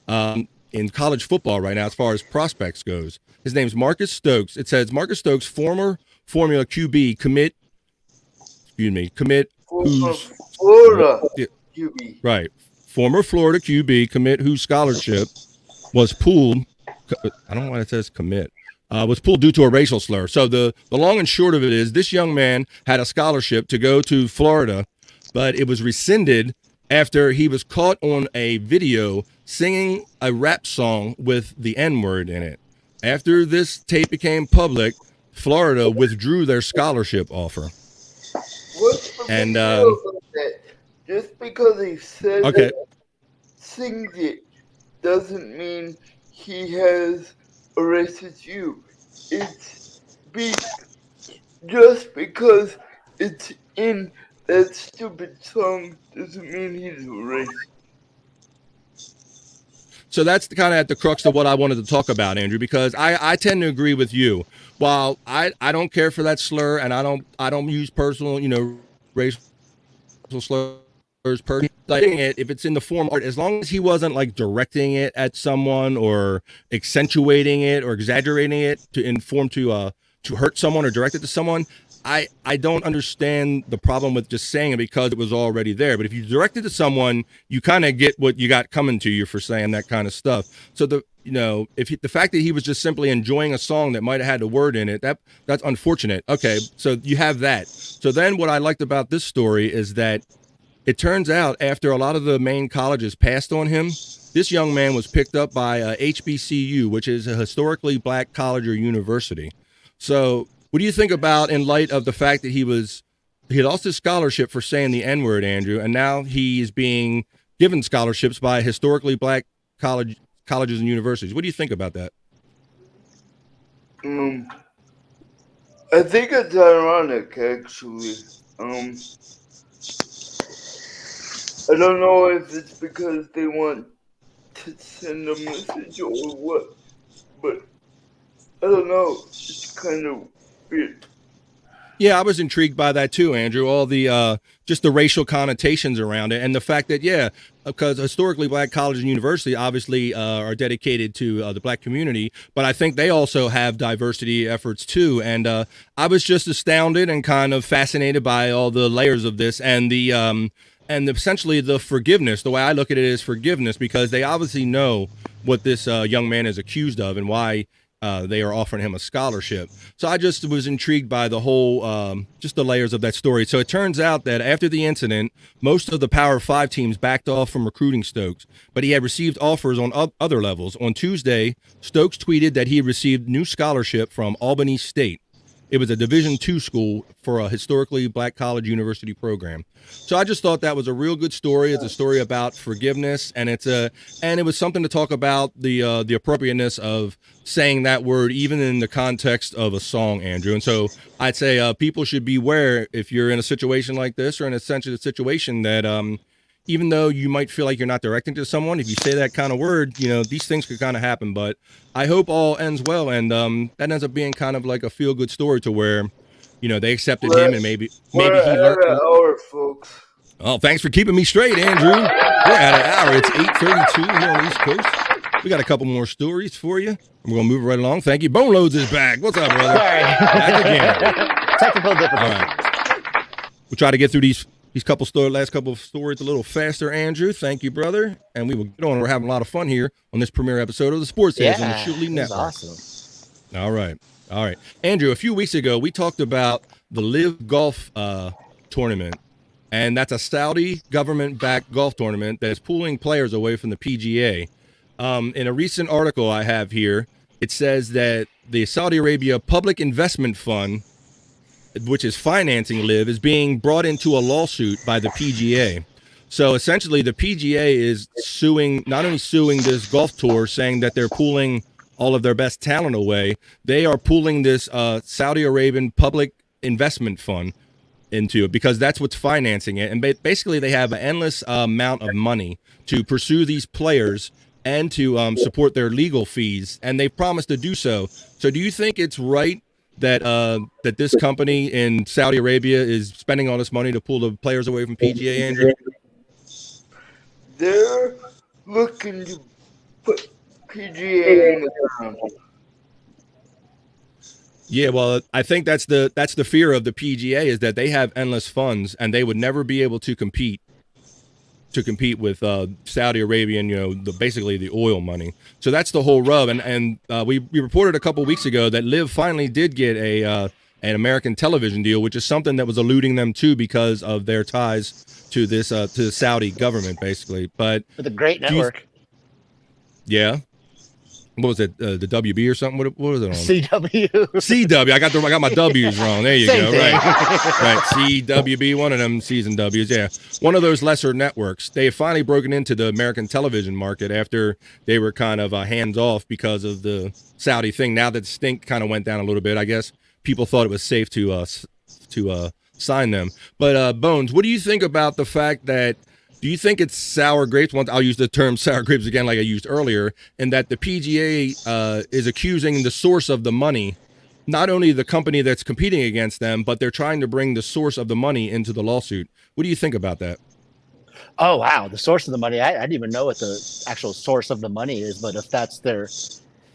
in college football right now as far as prospects goes. His name's Marcus Stokes. It says Marcus Stokes, former Formula QB commit. Florida QB. Right. Former Florida QB commit whose scholarship was pulled. I don't know why it says commit. Was pulled due to a racial slur. So the long and short of it is this young man had a scholarship to go to Florida, but it was rescinded after he was caught on a video singing a rap song with the N-word in it. After this tape became public, Florida withdrew their scholarship offer. What's the big deal about that? Just because he says it, sings it, doesn't mean he has a racist view. Just because it's in that stupid song doesn't mean he's a racist. So that's kind of at the crux of what I wanted to talk about, Andrew, because I tend to agree with you. While I don't care for that slur, and I don't use personal, racial slurs personally. Like it, if it's in the form of art, as long as he wasn't like directing it at someone or accentuating it or exaggerating it to hurt someone or direct it to someone, I don't understand the problem with just saying it because it was already there. But if you direct it to someone, you kind of get what you got coming to you for saying that kind of stuff. So the fact that he was just simply enjoying a song that might have had a word in it, that's unfortunate. Okay, so you have that. So then what I liked about this story is that it turns out after a lot of the main colleges passed on him, this young man was picked up by HBCU, which is a historically black college or university. So what do you think about in light of the fact that he lost his scholarship for saying the N-word, Andrew, and now he is being given scholarships by historically black colleges and universities? What do you think about that? I think it's ironic, actually. I don't know if it's because they want to send a message or what, but I don't know. It's kind of weird. Yeah, I was intrigued by that too, Andrew. All the just the racial connotations around it, and the fact that because historically black college and university obviously are dedicated to the black community, but I think they also have diversity efforts too. And I was just astounded and kind of fascinated by all the layers of this and essentially the forgiveness. The way I look at it is forgiveness, because they obviously know what this young man is accused of and why they are offering him a scholarship. So I just was intrigued by the whole, just the layers of that story. So it turns out that after the incident, most of the Power 5 teams backed off from recruiting Stokes, but he had received offers on other levels. On Tuesday, Stokes tweeted that he had received new scholarship from Albany State. It was a Division II school for a historically black college university program. So I just thought that was a real good story. It's a story about forgiveness, and it was something to talk about the appropriateness of saying that word even in the context of a song, Andrew. And so I'd say people should beware if you're in a situation like this or in a sensitive situation that even though you might feel like you're not directing to someone, if you say that kind of word, these things could kind of happen. But I hope all ends well, and that ends up being kind of like a feel-good story to where, they accepted him, and maybe he learned. Hour, folks. Oh, thanks for keeping me straight, Andrew. We're at an hour. It's 8:32 here on the East Coast. We got a couple more stories for you. We're gonna move right along. Thank you. Bone Loads is back. What's up, brother? Sorry. Back again. Technical difficulties. All right. We'll try to get through these last couple of stories a little faster, Andrew. Thank you, brother. And we will get on. We're having a lot of fun here on this premiere episode of the Sports Heads on the Shuli Network. Awesome. All right. Andrew, a few weeks ago, we talked about the Live Golf tournament, and that's a Saudi government-backed golf tournament that's pulling players away from the PGA. In a recent article I have here, it says that the Saudi Arabia Public Investment Fund, which is financing Live, is being brought into a lawsuit by the PGA. So essentially, the PGA is not only suing this golf tour, saying that they're pulling all of their best talent away, they are pulling this Saudi Arabian Public Investment Fund into it because that's what's financing it. And basically, they have an endless amount of money to pursue these players and to support their legal fees, and they've promised to do so. So do you think it's right that that this company in Saudi Arabia is spending all this money to pull the players away from PGA, Andrew? They're looking to put PGA in the ground. Yeah, well, I think that's the fear of the PGA is that they have endless funds and they would never be able to compete with Saudi Arabian, basically the oil money. So that's the whole rub. And we reported a couple weeks ago that Liv finally did get an American television deal, which is something that was eluding them too because of their ties to this to the Saudi government, basically. But with a great network. Yeah. What was it? The WB or something? What was it on? CW. CW. I got my W's wrong. There you Same go. thing. Right. CWB. One of them season W's. Yeah. One of those lesser networks. They have finally broken into the American television market after they were kind of hands off because of the Saudi thing. Now that stink kind of went down a little bit, I guess people thought it was safe to sign them. But Bones, what do you think about the fact that? Do you think it's sour grapes? I'll use the term sour grapes again like I used earlier, and that the PGA is accusing the source of the money, not only the company that's competing against them, but they're trying to bring the source of the money into the lawsuit. What do you think about that? Oh, wow. The source of the money. I didn't even know what the actual source of the money is, but if that's their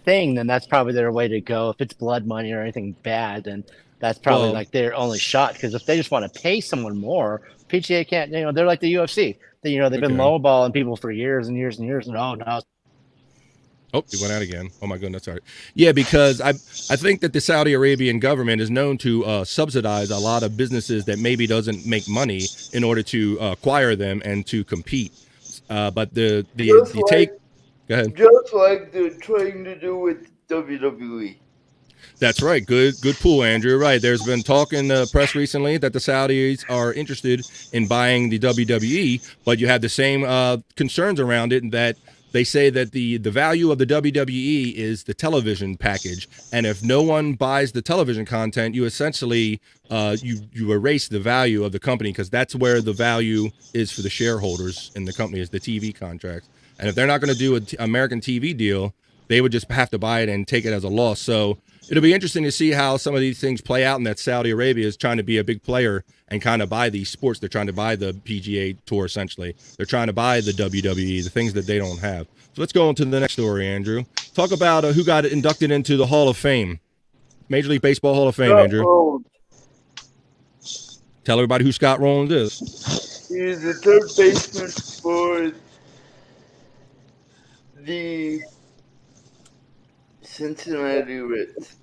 thing, then that's probably their way to go. If it's blood money or anything bad, then that's probably like their only shot. Because if they just want to pay someone more, PGA can't, they're like the UFC. They've been lowballing people for years and years and years. And oh, he went out again. Oh my goodness, sorry. Yeah, because I think that the Saudi Arabian government is known to subsidize a lot of businesses that maybe doesn't make money in order to acquire them and to compete. But the take. Go ahead. Just like they're trying to do with WWE. That's right. Good pull, Andrew. Right. There's been talk in the press recently that the Saudis are interested in buying the WWE, but you have the same concerns around it, and that they say that the value of the WWE is the television package, and if no one buys the television content, you essentially you erase the value of the company, because that's where the value is for the shareholders in the company, is the TV contracts. And if they're not going to do an American TV deal, they would just have to buy it and take it as a loss. So it'll be interesting to see how some of these things play out, and that Saudi Arabia is trying to be a big player and kind of buy these sports. They're trying to buy the PGA Tour, essentially. They're trying to buy the WWE, the things that they don't have. So let's go on to the next story, Andrew. Talk about who got inducted into the Hall of Fame. Major League Baseball Hall of Fame, Andrew. Tell everybody who Scott Rowland is. He's the third baseman for the Cincinnati Reds.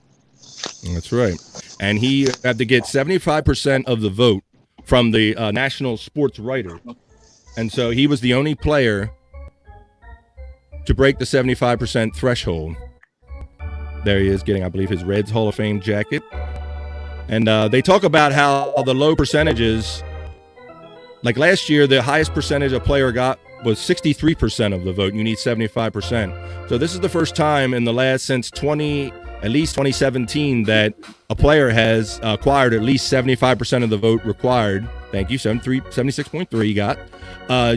That's right. And he had to get 75% of the vote from the national sports writer. And so he was the only player to break the 75% threshold. There he is getting, I believe, his Reds Hall of Fame jacket. And they talk about how the low percentages, like last year, the highest percentage a player got was 63% of the vote. You need 75%. So this is the first time in the last, since at least 2017, that a player has acquired at least 75% of the vote required. Thank you, 76.3 he got.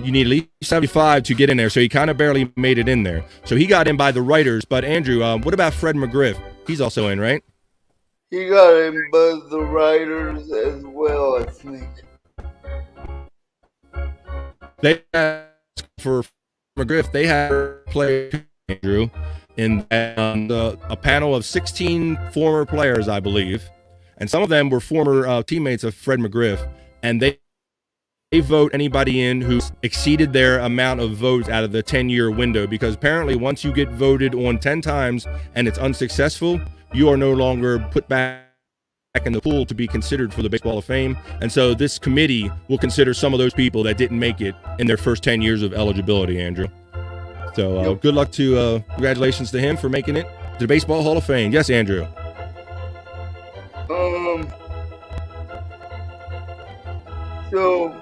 You need at least 75 to get in there, so he kind of barely made it in there. So he got in by the writers. But Andrew, what about Fred McGriff? He's also in, right? He got in by the writers as well, I think. They asked for McGriff. They had a player, Andrew, in a panel of 16 former players, I believe, and some of them were former teammates of Fred McGriff, and they vote anybody in who exceeded their amount of votes out of the 10-year window, because apparently once you get voted on 10 times and it's unsuccessful, you are no longer put back in the pool to be considered for the Baseball Hall of Fame. And so this committee will consider some of those people that didn't make it in their first 10 years of eligibility, Andrew. So good luck to, congratulations to him for making it to the Baseball Hall of Fame. Yes, Andrew. So,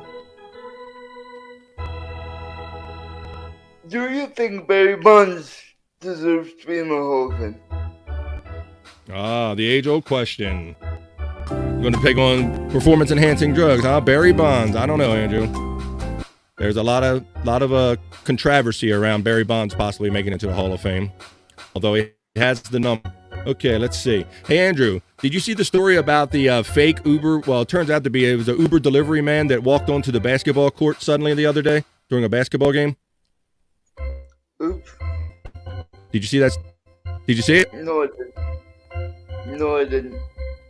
do you think Barry Bonds deserves to be in the Hall of Fame? The age-old question. I'm going to pick on performance-enhancing drugs, huh? Barry Bonds. I don't know, Andrew. There's a lot of controversy around Barry Bonds possibly making it to the Hall of Fame, although he has the number. Okay, let's see. Hey, Andrew, did you see the story about the fake Uber? Well, it turns out to be it was an Uber delivery man that walked onto the basketball court suddenly the other day during a basketball game. Oops. Did you see that? Did you see it? No, I didn't. No, I didn't.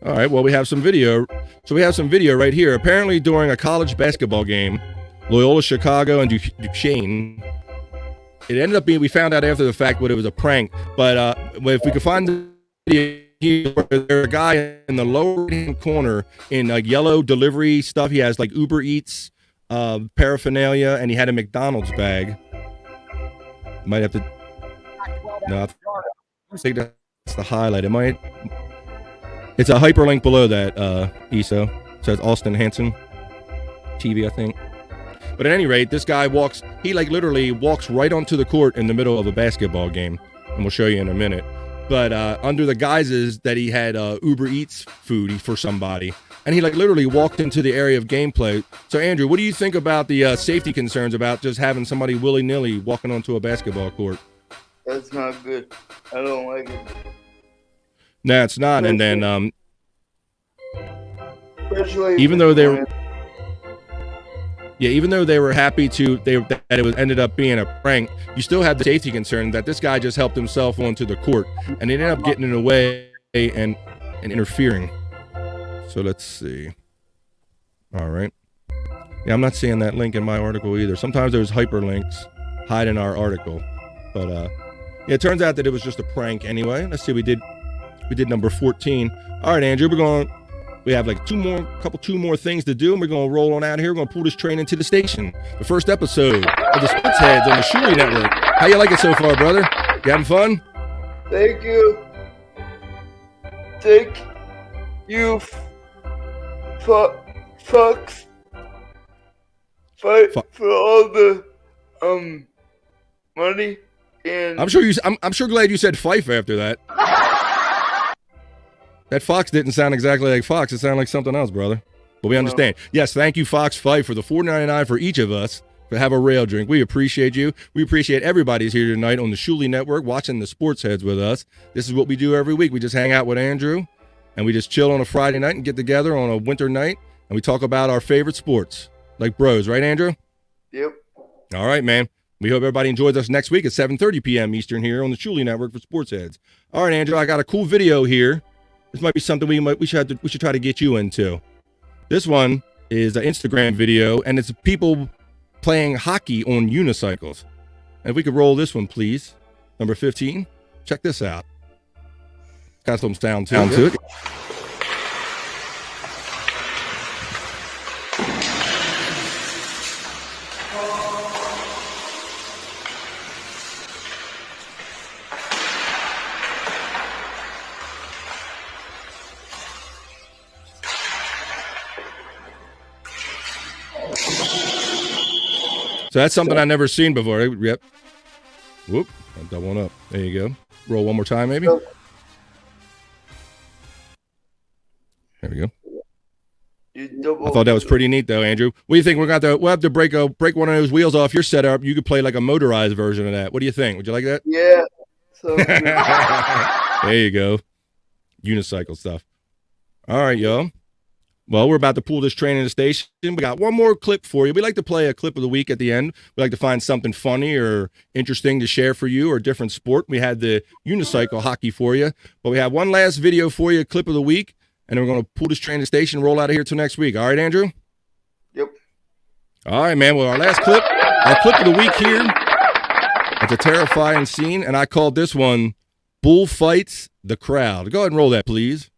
All right, well, we have some video. So we have some video right here. Apparently during a college basketball game, Loyola Chicago and Duquesne, it ended up being, we found out after the fact what it was a prank, but if we could find the video here, there's a guy in the lower right-hand corner in yellow delivery stuff. He has like Uber Eats paraphernalia, and he had a McDonald's bag. Might have to, no, I think that's the highlight. It's a hyperlink below that, ESO. It says Austin Hanson TV, I think. But at any rate, this guy he like literally walks right onto the court in the middle of a basketball game. And we'll show you in a minute. But under the guises that he had Uber Eats food for somebody. And he like literally walked into the area of gameplay. So Andrew, what do you think about the safety concerns about just having somebody willy-nilly walking onto a basketball court? That's not good. I don't like it. No, it's not. And then Especially even though they were happy that it ended up being a prank, you still had the safety concern that this guy just helped himself onto the court and ended up getting in the way and interfering. So let's see. All right. Yeah, I'm not seeing that link in my article either. Sometimes there's hyperlinks hide in our article, but it turns out that it was just a prank anyway. Let's see. We did number 14. All right, Andrew, we have like two more things to do, and we're going to roll on out here. We're going to pull this train into the station. The first episode of the Sports Heads on the Shuli Network. How you like it so far, brother? You having fun? Thank you. Thank you, Fox, for all the money. And I'm sure glad you said Fife after that. That Fox didn't sound exactly like Fox. It sounded like something else, brother. But we understand. Yes, thank you, Fox Fife, for the $4.99 for each of us to have a rail drink. We appreciate you. We appreciate everybody's here tonight on the Shuli Network watching the Sports Heads with us. This is what we do every week. We just hang out with Andrew, and we just chill on a Friday night and get together on a winter night, and we talk about our favorite sports, like bros. Right, Andrew? Yep. All right, man. We hope everybody enjoys us next week at 7:30 p.m. Eastern here on the Shuli Network for Sports Heads. All right, Andrew, I got a cool video here. This might be something we should try to get you into. This one is an Instagram video, and it's people playing hockey on unicycles. And if we could roll this one, please. Number 15. Check this out. Got some sound to it. So that's something I've never seen before. Yep. Whoop. I'll double one up. There you go. Roll one more time, maybe. There we go. I thought that was pretty neat, though, Andrew. What do you think? We'll have to break one of those wheels off your setup. You could play like a motorized version of that. What do you think? Would you like that? Yeah. So there you go. Unicycle stuff. All right, y'all. Well, we're about to pull this train into station. We got one more clip for you. We like to play a clip of the week at the end. We like to find something funny or interesting to share for you or a different sport. We had the unicycle hockey for you, but we have one last video for you, a clip of the week, and then we're going to pull this train into station and roll out of here till next week. All right, Andrew? Yep. All right, man. Well, our clip of the week here, it's a terrifying scene, and I called this one Bull Fights the Crowd. Go ahead and roll that, please.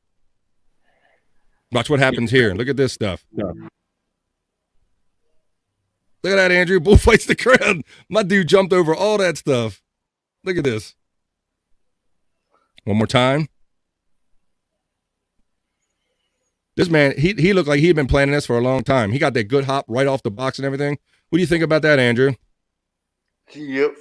Watch what happens here. Look at this stuff. Look at that, Andrew. Bull fights the crowd. My dude jumped over all that stuff. Look at this. One more time. This man, he looked like he'd been planning this for a long time. He got that good hop right off the box and everything. What do you think about that, Andrew? Yep.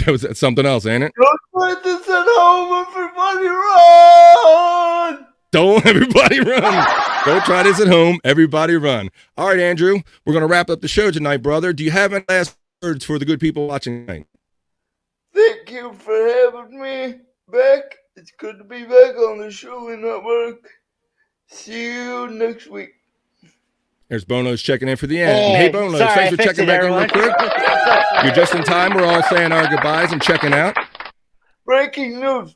That's something else, ain't it? Don't put this at home, everybody run! Don't everybody run. Don't try this at home. Everybody run. All right, Andrew, we're going to wrap up the show tonight, brother. Do you have any last words for the good people watching tonight? Thank you for having me back. It's good to be back on the Shuli Network. See you next week. There's Bono's checking in for the end. Hey Bono, thanks for checking back in real quick. You're just in time. We're all saying our goodbyes and checking out. Breaking news.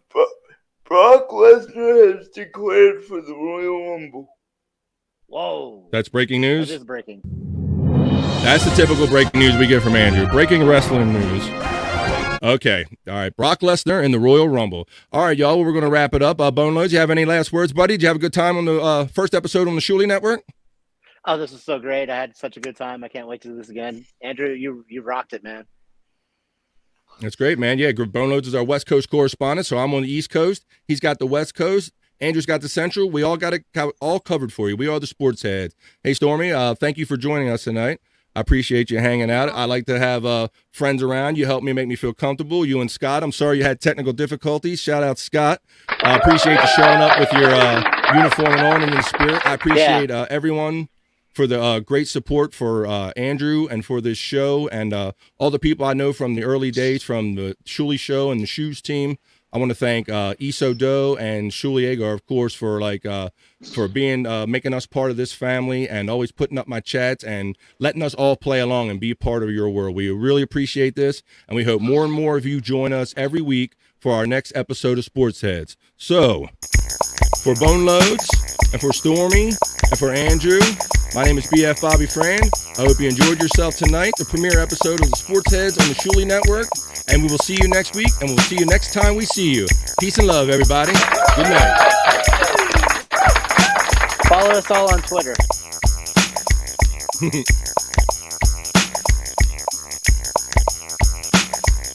Brock Lesnar has declared for the Royal Rumble. Whoa. That's breaking news? That is breaking. That's the typical breaking news we get from Andrew. Breaking wrestling news. Okay. All right. Brock Lesnar in the Royal Rumble. All right, y'all. We're going to wrap it up. Boneloads, you have any last words, buddy? Did you have a good time on the first episode on the Shuli Network? Oh, this was so great. I had such a good time. I can't wait to do this again. Andrew, you rocked it, man. That's great, man. Yeah, Boneloads is our West Coast correspondent, so I'm on the East Coast. He's got the West Coast. Andrew's got the Central. We all got it all covered for you. We are the sports heads. Hey, Stormy, thank you for joining us tonight. I appreciate you hanging out. I like to have friends around. You help me make me feel comfortable. You and Scott. I'm sorry you had technical difficulties. Shout out, Scott. I appreciate you showing up with your uniform on and in spirit. I appreciate everyone for the great support for Andrew and for this show and all the people I know from the early days from the Shuli show and the Shoes team. I want to thank Iso Doe and Shuli Agar, of course, for being making us part of this family and always putting up my chats and letting us all play along and be a part of your world. We really appreciate this, and we hope more and more of you join us every week for our next episode of Sports Heads. So, for Boneloads and for Stormy and for Andrew, my name is BF Bobby Fran. I hope you enjoyed yourself tonight, the premiere episode of the Sports Heads on the Shuli Network. And we will see you next week, and we'll see you next time we see you. Peace and love, everybody. Good night. Follow us all on Twitter.